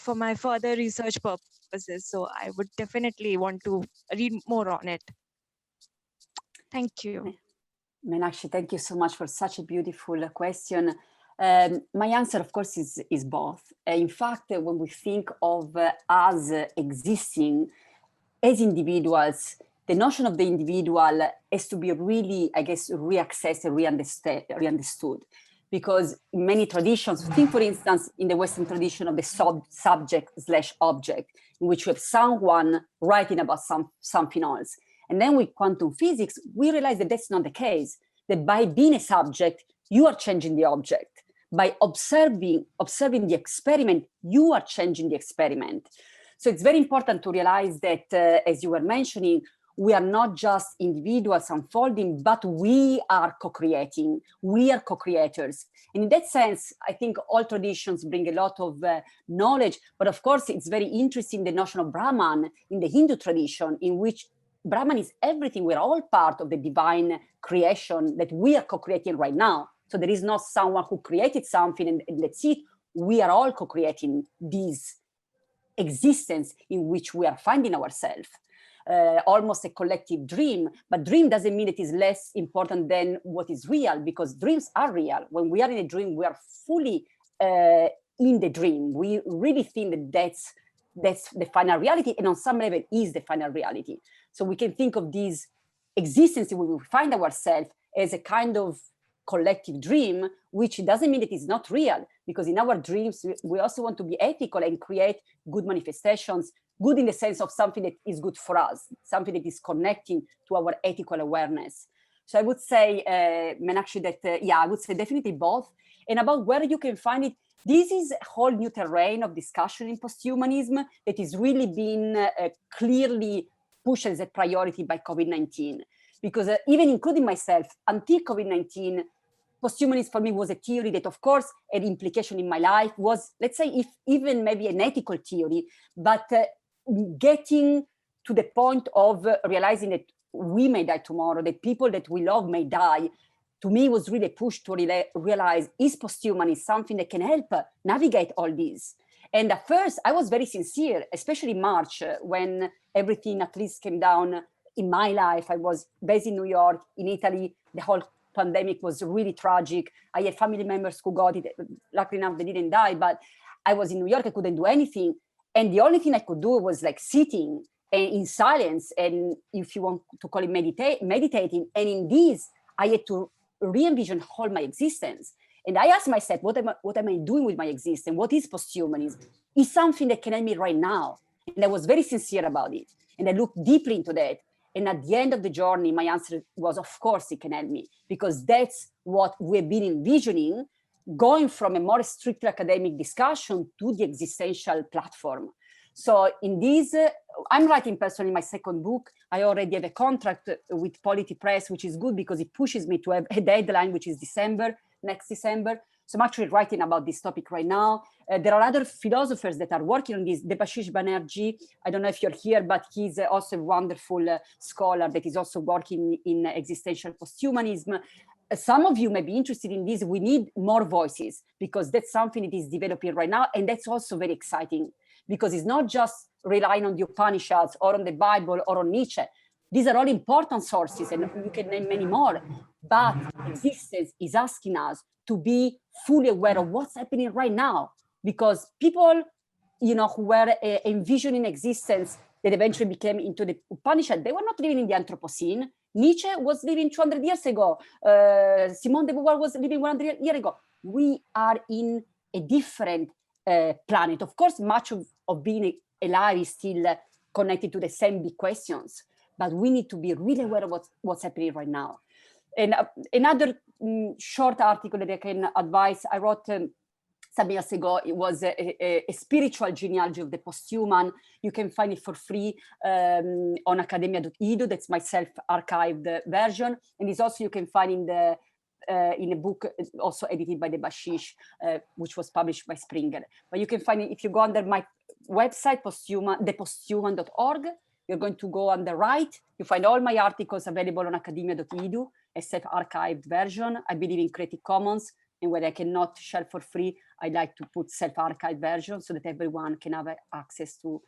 for my further research purposes. So I would definitely want to read more on it. Thank you. Meenakshi, thank you so much for such a beautiful question. My answer, of course, is both. In fact, when we think of us existing as individuals, the notion of the individual has to be really, I guess, reaccessed and reunderstood. Because in many traditions, think, for instance, in the Western tradition of the subject/object, in which you have someone writing about something else. And then with quantum physics, we realize that that's not the case, that by being a subject, you are changing the object. By observing the experiment, you are changing the experiment. So it's very important to realize that, as you were mentioning, we are not just individuals unfolding, but we are co-creating. We are co-creators. And in that sense, I think all traditions bring a lot of knowledge. But of course, it's very interesting, the notion of Brahman in the Hindu tradition, in which Brahman is everything. We're all part of the divine creation that we are co-creating right now. So there is not someone who created something and that's it. We are all co-creating this existence in which we are finding ourselves. Almost a collective dream, but dream doesn't mean it is less important than what is real, because dreams are real. When we are in a dream, we are fully in the dream. We really think that that's the final reality, and on some level is the final reality. So we can think of this existence where we find ourselves as a kind of collective dream, which doesn't mean that it's not real, because in our dreams, we also want to be ethical and create good manifestations, good in the sense of something that is good for us, something that is connecting to our ethical awareness. So I would say, Meenakshi, that, I would say definitely both. And about where you can find it, this is a whole new terrain of discussion in posthumanism that is really being clearly pushed as a priority by COVID-19. Because even including myself, until COVID-19, posthumanism for me was a theory that, of course, had implication in my life, was, let's say, if even maybe an ethical theory, but getting to the point of realizing that we may die tomorrow, that people that we love may die, to me was really a push to realize, is posthumanism something that can help navigate all this? And at first, I was very sincere, especially in March, when everything at least came down in my life. I was based in New York, in Italy. The whole pandemic was really tragic. I had family members who got it. Luckily enough, they didn't die, but I was in New York. I couldn't do anything. And the only thing I could do was like sitting in silence. And if you want to call it meditating. And in this, I had to re-envision whole my existence. And I asked myself, what am I doing with my existence? What is posthumanism? Is something that can help me right now? And I was very sincere about it. And I looked deeply into that. And at the end of the journey, my answer was, of course, it can help me, because that's what we've been envisioning, going from a more strictly academic discussion to the existential platform. So in this, I'm writing personally my second book. I already have a contract with Polity Press, which is good because it pushes me to have a deadline, which is next December. So I'm actually writing about this topic right now. There are other philosophers that are working on this. Debashish Banerjee, I don't know if you're here, but he's also a wonderful scholar that is also working in existential posthumanism. Some of you may be interested in this. We need more voices, because that's something that is developing right now. And that's also very exciting, because it's not just relying on the Upanishads or on the Bible or on Nietzsche. These are all important sources, and you can name many more. But existence is asking us to be fully aware of what's happening right now, because people, who were envisioning existence that eventually became into the Upanishad, they were not living in the Anthropocene. Nietzsche was living 200 years ago. Simone de Beauvoir was living 100 years ago. We are in a different planet. Of course, much of being alive is still connected to the same big questions, but we need to be really aware of what's happening right now. And another short article that I can advise, I wrote some years ago. It was a spiritual genealogy of the posthuman. You can find it for free on academia.edu. That's my self-archived version. And it's also, you can find in a book also edited by Debashish, which was published by Springer. But you can find it if you go under my website, theposthuman.org. You're going to go on the right. You find all my articles available on academia.edu, a self-archived version. I believe in Creative Commons, and where I cannot share for free, I like to put self-archived version so that everyone can have access to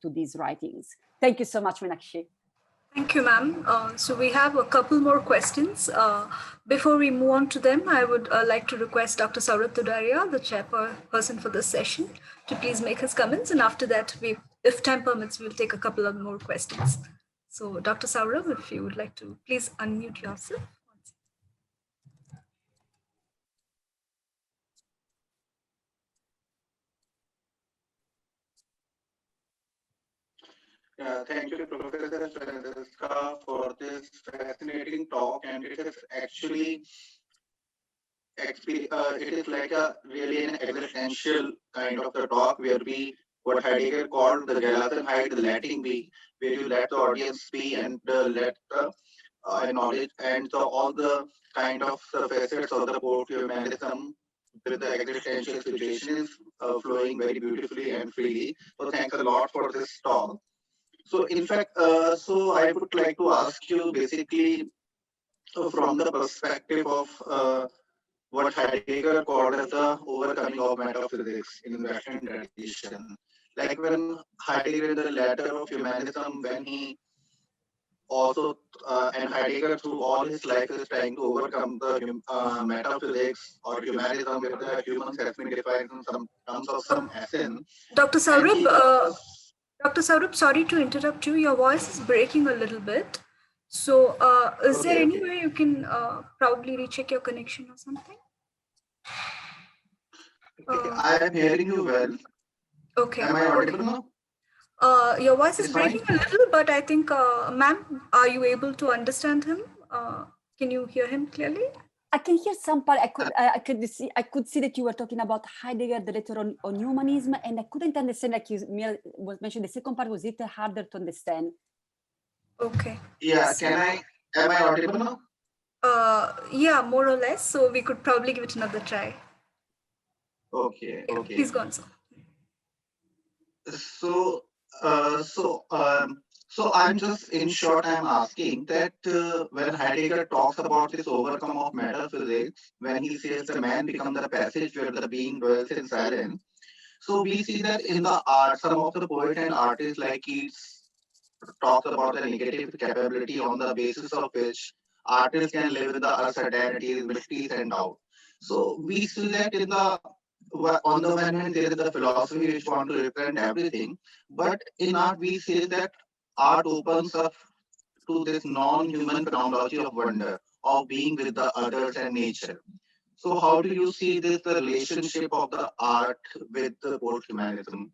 these writings. Thank you so much, Meenakshi. Thank you, ma'am. So we have a couple more questions. Before we move on to them, I would like to request Dr. Saurabh Tudaria, the chairperson for this session, to please make his comments. And after that, if time permits, we'll take a couple of more questions. So Dr. Saurabh, if you would like to please unmute yourself. Thank you, Professor Francesca, for this fascinating talk. And it is actually, it is like a really an existential kind of the talk where what Heidegger called the Gelasenheit, the letting be, where you let the audience be and let the knowledge and all the kind of facets of the posthumanism with the existential situation is flowing very beautifully and freely. So thanks a lot for this talk. So in fact, so I would like to ask you basically from the perspective of what Heidegger called as the overcoming of metaphysics in Western tradition. Like when Heidegger in the letter of humanism, when he also, and Heidegger through all his life is trying to overcome the metaphysics or humanism where the humans has been defined in some terms of some essence. Dr. Saurabh, sorry to interrupt you. Your voice is breaking a little bit. So is there any way you can probably recheck your connection or something? I am hearing you well. Okay. Am I audible now? Your voice is breaking a little, but I think, ma'am, are you able to understand him? Can you hear him clearly? I can hear some part. I could see that you were talking about Heidegger, the letter on humanism, and I couldn't understand. Like you was mentioned, the second part was it harder to understand? Okay. Yeah. Am I audible now? Yeah, more or less. So we could probably give it another try. Okay. Yeah, Okay. please go on, sir. So I'm just, in short, I'm asking that when Heidegger talks about this overcome of metaphysics, when he says the man becomes the passage where the being dwells in silence, so we see that in the art, some of the poets and artists like Keats talks about the negative capability on the basis of which artists can live with the uncertainties, mysteries, and doubt. So we see that on the one hand, there is the philosophy which want to represent everything, but in art we say that art opens up to this non-human phenomenology of wonder, of being with the others and nature. So how do you see this, the relationship of the art with the posthumanism?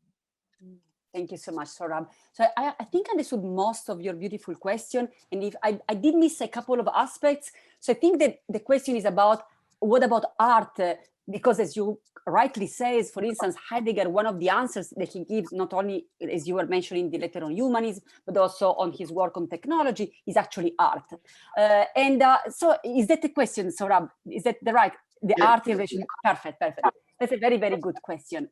Thank you so much, Saurabh. So I think I understood most of your beautiful question. And if I did miss a couple of aspects. So I think that the question is about, what about art? Because as you rightly says, for instance, Heidegger, one of the answers that he gives, not only as you were mentioning the letter on humanism, but also on his work on technology, is actually art. So is that the question, Saurabh? Is that the art in relation? Perfect. That's a very, very good question.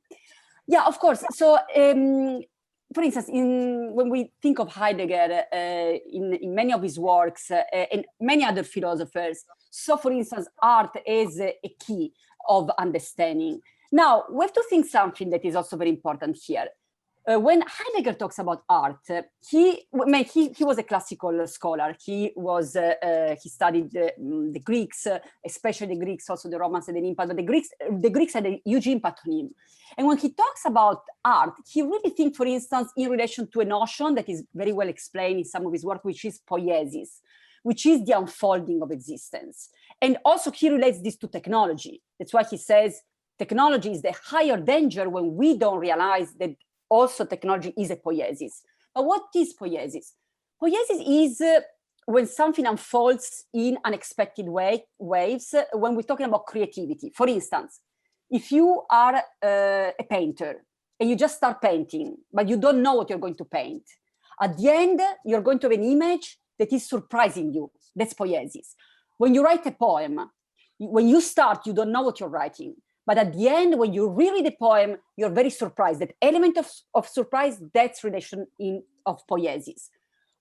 Yeah, of course. So, for instance, when we think of Heidegger in many of his works and many other philosophers, so for instance, art is a key of understanding. Now, we have to think something that is also very important here. When Heidegger talks about art, he was a classical scholar. He studied the Greeks, especially the Greeks, also the Romans and the impact. But the Greeks had a huge impact on him. And when he talks about art, he really thinks, for instance, in relation to a notion that is very well explained in some of his work, which is poiesis, which is the unfolding of existence. And also he relates this to technology. That's why he says technology is the higher danger when we don't realize that also technology is a poiesis. But what is poiesis? Poiesis is when something unfolds in unexpected ways, when we're talking about creativity. For instance, if you are a painter and you just start painting, but you don't know what you're going to paint, at the end, you're going to have an image that is surprising you. That's poiesis. When you write a poem, when you start, you don't know what you're writing. But at the end, when you reread the poem, you're very surprised. That element of surprise, that's relation of poiesis.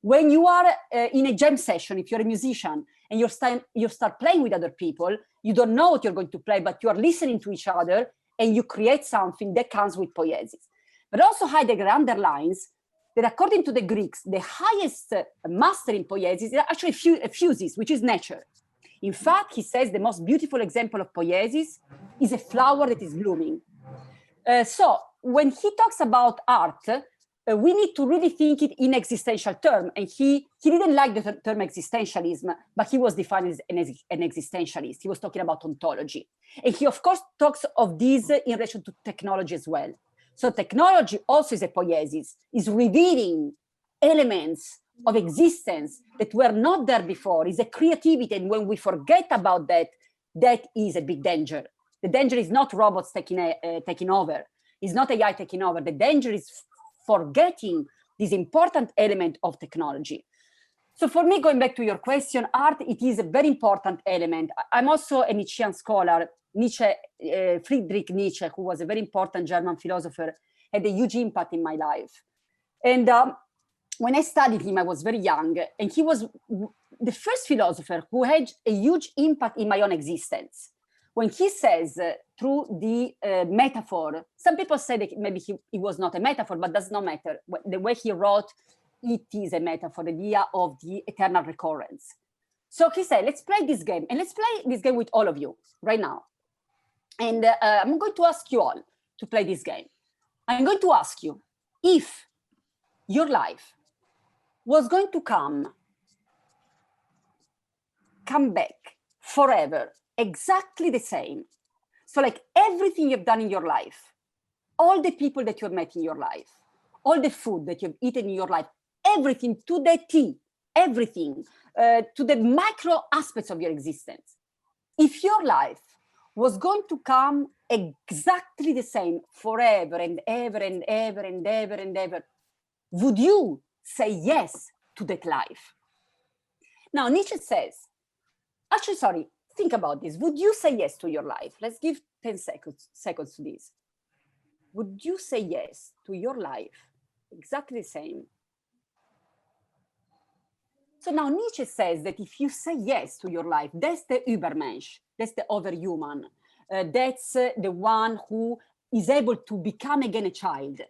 When you are in a jam session, if you're a musician, and you start playing with other people, you don't know what you're going to play, but you are listening to each other, and you create something that comes with poiesis. But also Heidegger underlines that according to the Greeks, the highest master in poiesis is actually fusis, which is nature. In fact, he says the most beautiful example of poiesis is a flower that is blooming. So when he talks about art, we need to really think it in existential terms. And he didn't like the term existentialism, but he was defined as an existentialist. He was talking about ontology. And he, of course, talks of this in relation to technology as well. So technology also is a poiesis, is revealing elements of existence that were not there before, is a creativity. And when we forget about that, that is a big danger. The danger is not robots taking over. It's not AI taking over. The danger is forgetting this important element of technology. So for me, going back to your question, art, it is a very important element. I'm also a Nietzschean scholar. Friedrich Nietzsche, who was a very important German philosopher, had a huge impact in my life. And when I studied him, I was very young, and he was the first philosopher who had a huge impact in my own existence. When he says through the metaphor, some people say that maybe it was not a metaphor, but does not matter. The way he wrote, it is a metaphor, the idea of the eternal recurrence. So he said, let's play this game, and let's play this game with all of you right now. And I'm going to ask you all to play this game. I'm going to ask you if your life was going to come back forever, exactly the same. So like everything you've done in your life, all the people that you've met in your life, all the food that you've eaten in your life, everything to the T, everything to the micro aspects of your existence. If your life was going to come exactly the same forever and ever and ever and ever and ever, would you say yes to that life? Now, Nietzsche says, actually, sorry, think about this. Would you say yes to your life? Let's give 10 seconds to this. Would you say yes to your life exactly the same? So now Nietzsche says that if you say yes to your life, that's the Übermensch, that's the overhuman. That's the one who is able to become again a child.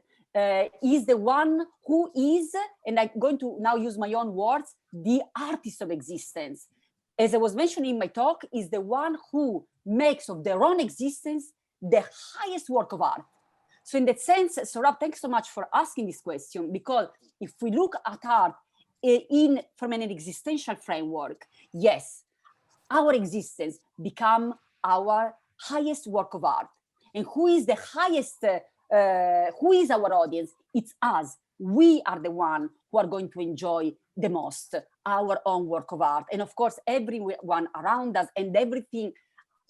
Is the one who is, and I'm going to now use my own words, the artist of existence. As I was mentioning in my talk, is the one who makes of their own existence the highest work of art. So in that sense, Saurabh, thanks so much for asking this question, because if we look at art from an existential framework, yes, our existence become our highest work of art. And who is the highest, who is our audience? It's us. We are the one who are going to enjoy the most our own work of art. And of course, everyone around us and everything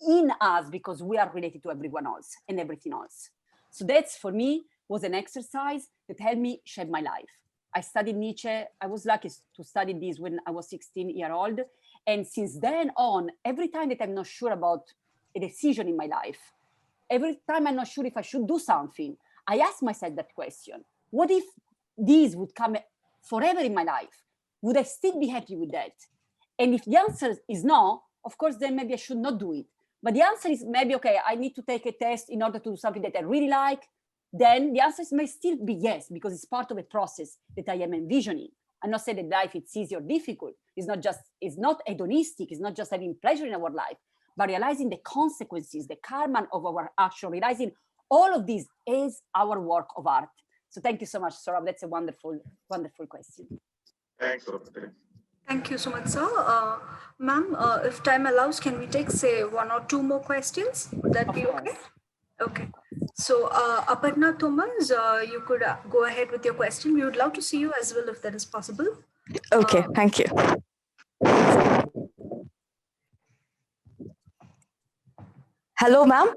in us, because we are related to everyone else and everything else. So that's, for me, was an exercise that helped me shape my life. I studied Nietzsche. I was lucky to study this when I was 16-year-old. And since then on, every time that I'm not sure about a decision in my life, every time I'm not sure if I should do something, I ask myself that question. What if these would come forever in my life? Would I still be happy with that? And if the answer is no, of course, then maybe I should not do it. But the answer is maybe, okay, I need to take a test in order to do something that I really like. Then the answer may still be yes, because it's part of a process that I am envisioning. I'm not saying that life is easy or difficult. It's not hedonistic. It's not just having pleasure in our life, but realizing the consequences, the karma of our action, realizing all of this is our work of art. So thank you so much, Saurabh. That's a wonderful, wonderful question. Thanks, Saurabh. Thank you so much, sir. Ma'am, if time allows, can we take, say, one or two more questions? Would that be okay? Okay. So, Aparna Thomas, you could go ahead with your question. We would love to see you as well, if that is possible. Okay, thank you. Hello, ma'am.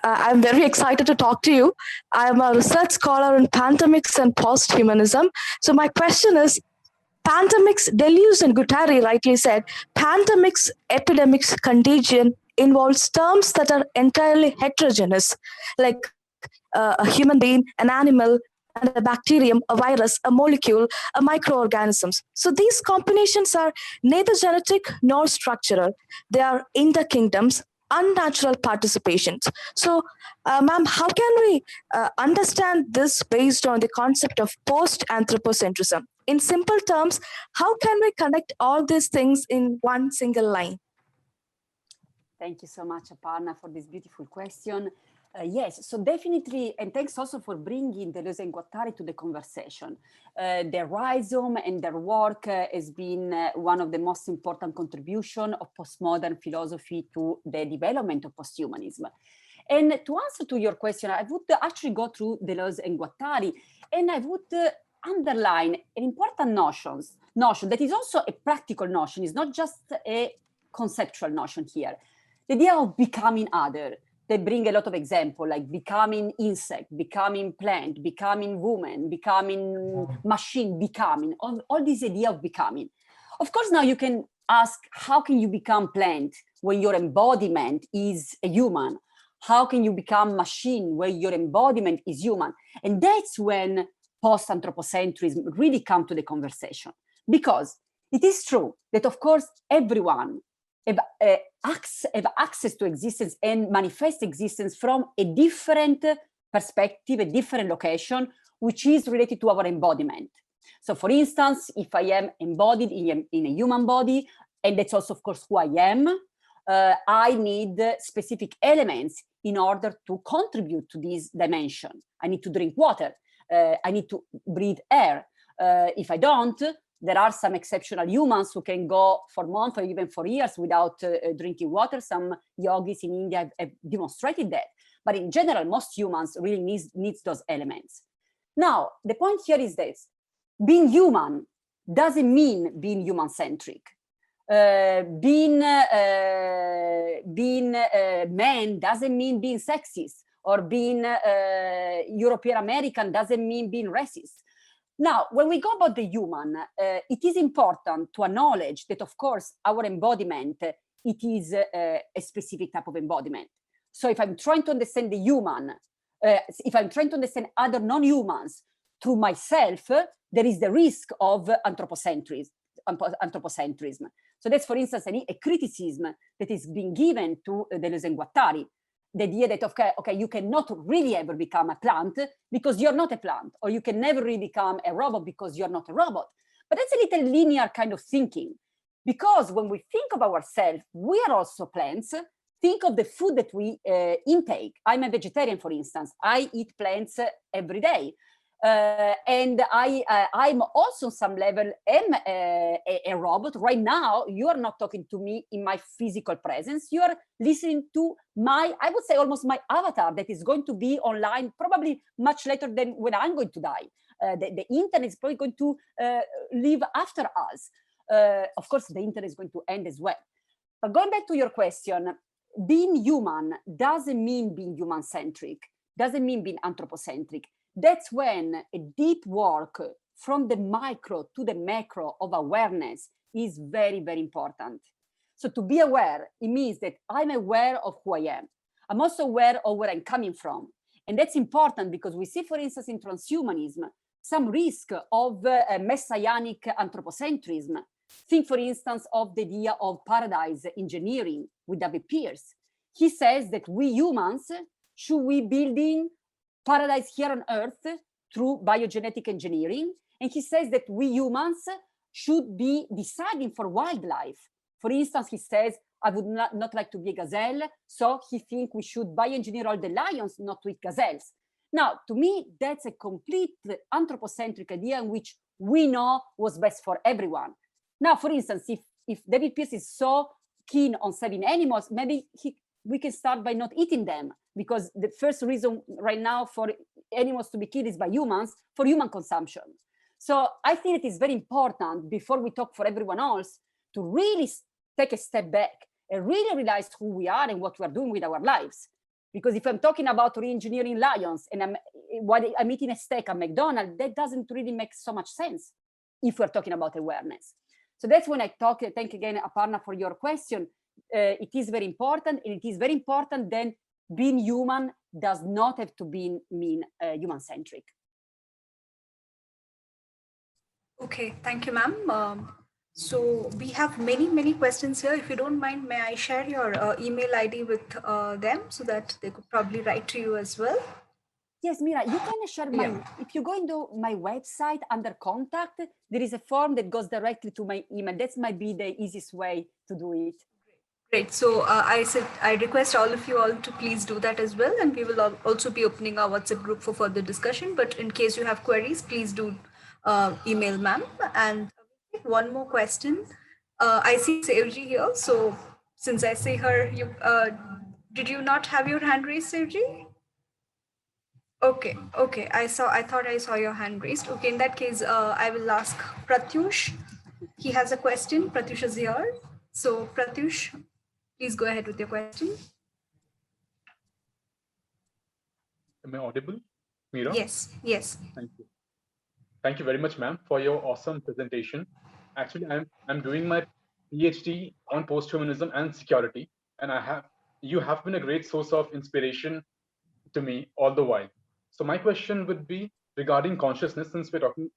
I'm very excited to talk to you. I'm a research scholar in pandemics and posthumanism. So my question is, pandemics, Deleuze and Guattari rightly said, pandemics, epidemics, contagion involves terms that are entirely heterogeneous, like a human being, an animal, and a bacterium, a virus, a molecule, a microorganisms. So these combinations are neither genetic nor structural. They are interkingdoms, unnatural participations. So, ma'am, how can we understand this based on the concept of post-anthropocentrism? In simple terms, how can we connect all these things in one single line? Thank you so much, Aparna, for this beautiful question. Yes, so definitely, and thanks also for bringing Deleuze and Guattari to the conversation. Their rhizome and their work has been one of the most important contributions of postmodern philosophy to the development of posthumanism. And to answer to your question, I would actually go through Deleuze and Guattari, and I would underline an important notion that is also a practical notion. It's not just a conceptual notion here. The idea of becoming other. They bring a lot of examples, like becoming insect, becoming plant, becoming woman, becoming machine, becoming, all this idea of becoming. Of course, now you can ask, how can you become plant when your embodiment is a human? How can you become machine when your embodiment is human? And that's when post-anthropocentrism really comes to the conversation. Because it is true that, of course, everyone have access to existence and manifest existence from a different perspective, a different location, which is related to our embodiment. So for instance, if I am embodied in a human body, and that's also, of course, who I am, I need specific elements in order to contribute to this dimension. I need to drink water. I need to breathe air. If I don't, there are some exceptional humans who can go for months or even for years without drinking water. Some yogis in India have demonstrated that. But in general, most humans really needs those elements. Now, the point here is this. Being human doesn't mean being human-centric. Being man doesn't mean being sexist, or being European-American doesn't mean being racist. Now, when we go about the human, it is important to acknowledge that, of course, our embodiment, it is a specific type of embodiment. So if I'm trying to understand the human, if I'm trying to understand other non-humans through myself, there is the risk of anthropocentrism. So that's, for instance, a criticism that is being given to Deleuze and Guattari. The idea that, okay, you cannot really ever become a plant because you're not a plant, or you can never really become a robot because you're not a robot. But that's a little linear kind of thinking, because when we think of ourselves, we are also plants. Think of the food that we intake. I'm a vegetarian, for instance. I eat plants every day. And I'm also on some level a robot. Right now, you are not talking to me in my physical presence. You are listening to my, I would say almost my avatar that is going to be online probably much later than when I'm going to die. The internet is probably going to live after us. Of course, the internet is going to end as well. But going back to your question, being human doesn't mean being human-centric, doesn't mean being anthropocentric. That's when a deep work from the micro to the macro of awareness is very, very important. So to be aware, it means that I'm aware of who I am. I'm also aware of where I'm coming from. And that's important because we see, for instance, in transhumanism, some risk of messianic anthropocentrism. Think, for instance, of the idea of paradise engineering with David Pearce. He says that we humans should be building paradise here on Earth through biogenetic engineering. And he says that we humans should be deciding for wildlife. For instance, he says, I would not like to be a gazelle, so he thinks we should bioengineer all the lions not to eat gazelles. Now, to me, that's a complete anthropocentric idea in which we know what's best for everyone. Now, for instance, if David Pearce is so keen on saving animals, maybe we can start by not eating them, because the first reason right now for animals to be killed is by humans, for human consumption. So I think it is very important, before we talk for everyone else, to really take a step back and really realize who we are and what we are doing with our lives. Because if I'm talking about re-engineering lions and I'm eating a steak at McDonald's, that doesn't really make so much sense if we're talking about awareness. So that's when I talk, thank again, Aparna, for your question. It is very important, and it is very important then being human does not have to mean human-centric. Okay, thank you, ma'am. So we have many questions here. If you don't mind, may I share your email ID with them so that they could probably write to you as well? Yes, Mira, you can share if you go into my website under contact, there is a form that goes directly to my email. That might be the easiest way to do it. Great. So I request all of you all to please do that as well. And we will also be opening our WhatsApp group for further discussion. But in case you have queries, please do email ma'am. And one more question. I see Sevji here. So since I see her, did you not have your hand raised, Sevji? Okay. I thought I saw your hand raised. Okay, in that case, I will ask Pratyush. He has a question. Pratyush is here. So Pratyush, please go ahead with your question. Am I audible, Mira? Yes. Thank you. Thank you very much, ma'am, for your awesome presentation. Actually, I'm doing my PhD on posthumanism and security, and you have been a great source of inspiration to me all the while. So my question would be regarding consciousness, since we're talking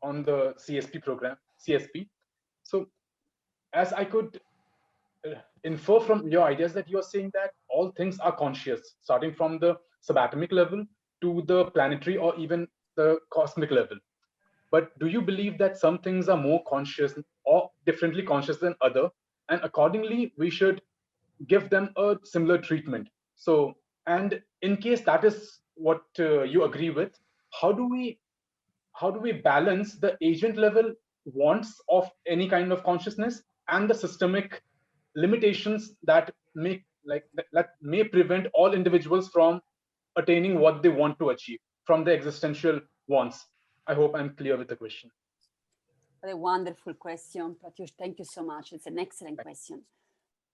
on the CSP program, CSP. So as I could infer from your ideas that you're saying that all things are conscious, starting from the subatomic level to the planetary or even the cosmic level. But do you believe that some things are more conscious or differently conscious than other, and accordingly we should give them a similar treatment? So, and in case that is what you agree with, how do we balance the agent level wants of any kind of consciousness and the systemic limitations that may prevent all individuals from attaining what they want to achieve from the existential wants? I hope I'm clear with the question. What a wonderful question, Pratyush. Thank you so much. It's an excellent question.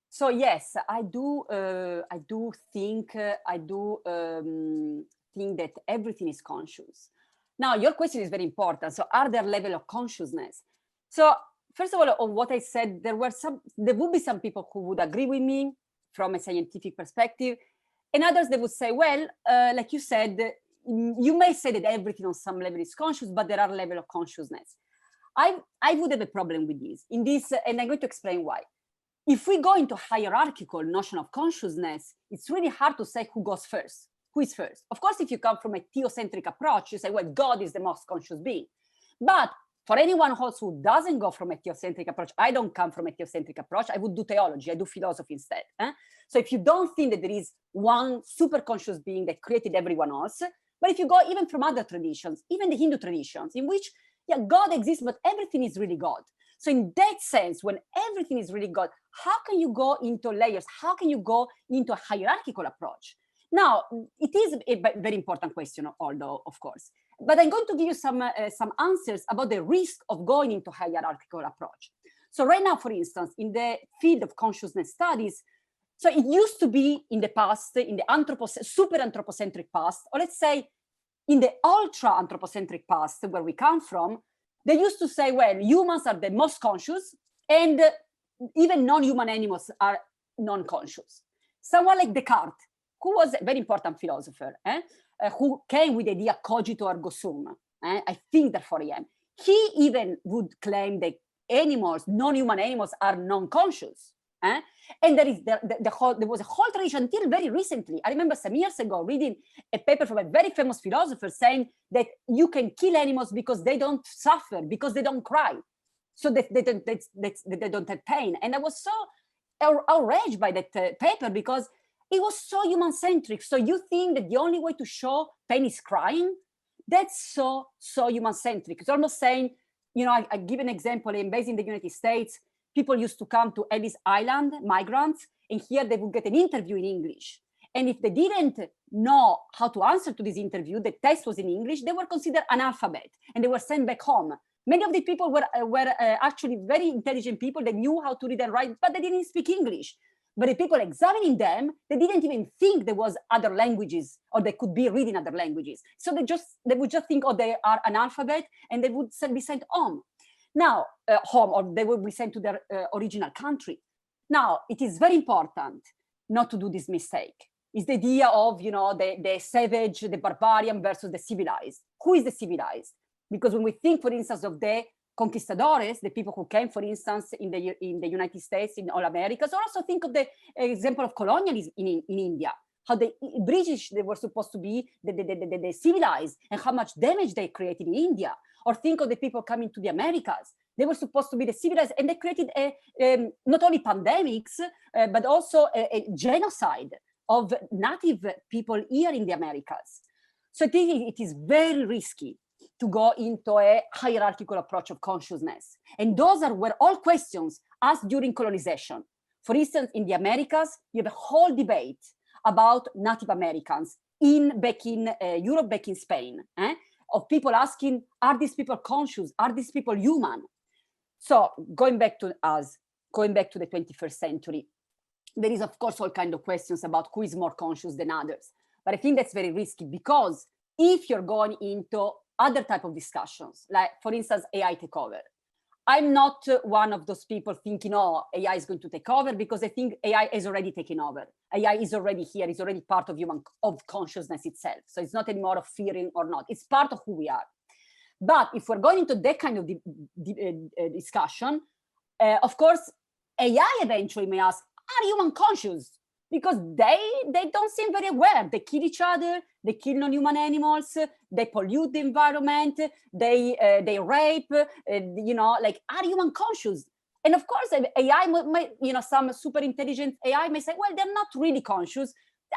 So yes, I do think that everything is conscious. Now, your question is very important. So are there levels of consciousness? So first of all, on what I said, there would be some people who would agree with me from a scientific perspective, and others that would say, well, like you said, you may say that everything on some level is conscious, but there are levels of consciousness. I would have a problem with this, and I'm going to explain why. If we go into hierarchical notion of consciousness, it's really hard to say who goes first, who is first. Of course, if you come from a theocentric approach, you say, well, God is the most conscious being. But for anyone else who doesn't go from a theocentric approach, I don't come from a theocentric approach, I would do theology, I do philosophy instead. So if you don't think that there is one super conscious being that created everyone else, but if you go even from other traditions, even the Hindu traditions, in which, yeah, God exists, but everything is really God. So in that sense, when everything is really God, how can you go into layers? How can you go into a hierarchical approach? Now, it is a very important question, although, of course. But I'm going to give you some answers about the risk of going into hierarchical approach. So right now, for instance, in the field of consciousness studies, so it used to be in the past, in the super anthropocentric past, or let's say in the ultra anthropocentric past, where we come from, they used to say, well, humans are the most conscious, and even non-human animals are non-conscious. Someone like Descartes, who was a very important philosopher, who came with the idea cogito ergo sum, I think therefore I am. He even would claim that animals, non-human animals, are non-conscious. And there was a whole tradition until very recently. I remember some years ago reading a paper from a very famous philosopher saying that you can kill animals because they don't suffer, because they don't cry, so that they don't have pain. And I was so outraged by that paper because it was so human-centric. So you think that the only way to show pain is crying? That's so human-centric. It's almost saying, you know, I give an example. I'm based in the United States. People used to come to Ellis Island, migrants, and here they would get an interview in English. And if they didn't know how to answer to this interview, the test was in English, they were considered analphabet and they were sent back home. Many of the people were actually very intelligent people. They knew how to read and write, but they didn't speak English. But the people examining them, they didn't even think there was other languages or they could be reading other languages. So they would just think, oh, they are analphabet, and they would be sent home. Now, home, or they will be sent to their original country. Now, it is very important not to do this mistake. It's the idea of, you know, the savage, the barbarian versus the civilized. Who is the civilized? Because when we think, for instance, of the conquistadores, the people who came, for instance, in the United States, in all Americas, or also think of the example of colonialism in India, how the British, they were supposed to be the civilized, and how much damage they created in India. Or think of the people coming to the Americas. They were supposed to be the civilized, and they created not only pandemics, but also a genocide of native people here in the Americas. So I think it is very risky to go into a hierarchical approach of consciousness. And those were all questions asked during colonization. For instance, in the Americas, you have a whole debate about Native Americans back in Europe, back in Spain, of people asking, are these people conscious? Are these people human? So going back to us, going back to the 21st century, there is, of course, all kinds of questions about who is more conscious than others. But I think that's very risky, because if you're going into other type of discussions, like, for instance, AI takeover, I'm not one of those people thinking, oh, AI is going to take over, because I think AI is already taken over. AI is already here, it's already part of consciousness itself. So it's not anymore of fearing or not, it's part of who we are. But if we're going into that kind of discussion, of course, AI eventually may ask, are human conscious? Because they don't seem very aware. They kill each other, they kill non-human animals, they pollute the environment, they rape, like, are human conscious? And of course, AI might, some super intelligent AI may say, well, they're not really conscious.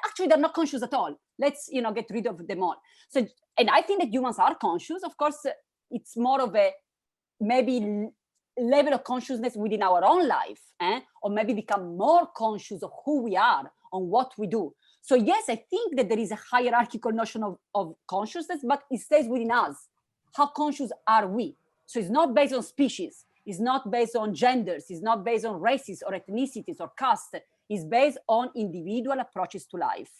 Actually, they're not conscious at all. Let's, get rid of them all. So, and I think that humans are conscious. Of course, it's more of a maybe level of consciousness within our own life, or maybe become more conscious of who we are, on what we do. So yes, I think that there is a hierarchical notion of consciousness, but it stays within us. How conscious are we? So it's not based on species, it's not based on genders, it's not based on races or ethnicities or caste, it's based on individual approaches to life.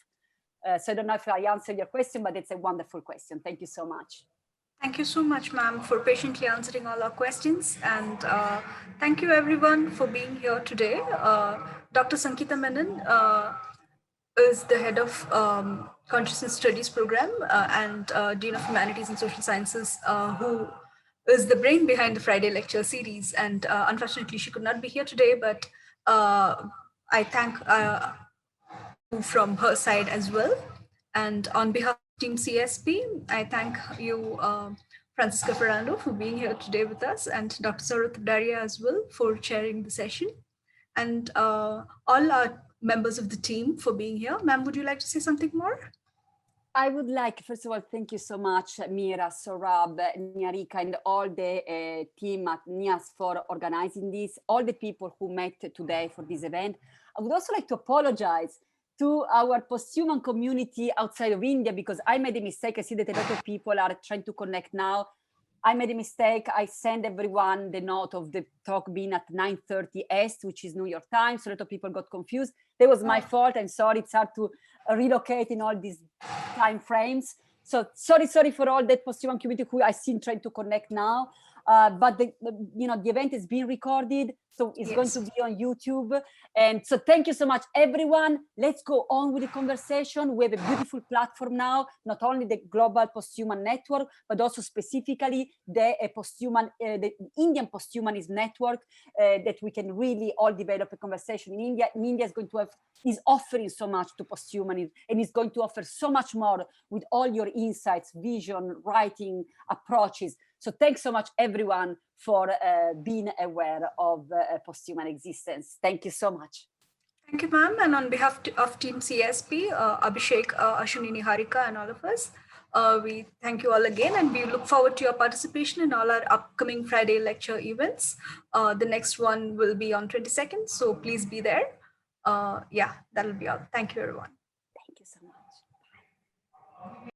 So I don't know if I answered your question, but it's a wonderful question. Thank you so much. Thank you so much, ma'am, for patiently answering all our questions. And thank you, everyone, for being here today. Dr. Sankita Menon is the head of Consciousness Studies Program and Dean of Humanities and Social Sciences, who is the brain behind the Friday lecture series. And unfortunately, she could not be here today, but I thank you from her side as well. And on behalf of Team CSP, I thank you, Francesca Ferrando, for being here today with us, and Dr. Saurath Daria as well for chairing the session, and all our members of the team for being here. Ma'am, would you like to say something more? I would like, first of all, thank you so much, Mira, Sorab, Niarika, and all the team at NIAS for organizing this, all the people who met today for this event. I would also like to apologize to our posthuman community outside of India, because I made a mistake. I see that a lot of people are trying to connect now. I made a mistake. I sent everyone the note of the talk being at 9:30 Est, which is New York time. So a lot of people got confused. That was my fault. I'm sorry. It's hard to relocate in all these time frames. So sorry for all that posthuman community who I see trying to connect now. But the event is being recorded, so it's going to be on YouTube. And so thank you so much, everyone. Let's go on with the conversation. We have a beautiful platform now, not only the Global Posthuman Network, but also specifically the Indian Posthumanism Network, that we can really all develop a conversation in India. And India is offering so much to posthumanism, and is going to offer so much more with all your insights, vision, writing, approaches. So thanks so much, everyone, for being aware of posthuman existence. Thank you so much. Thank you, ma'am. And on behalf of Team CSP, Abhishek, Ashwini, Niharika, and all of us, we thank you all again, and we look forward to your participation in all our upcoming Friday lecture events. The next one will be on 22nd, so please be there. Yeah, that'll be all. Thank you, everyone. Thank you so much.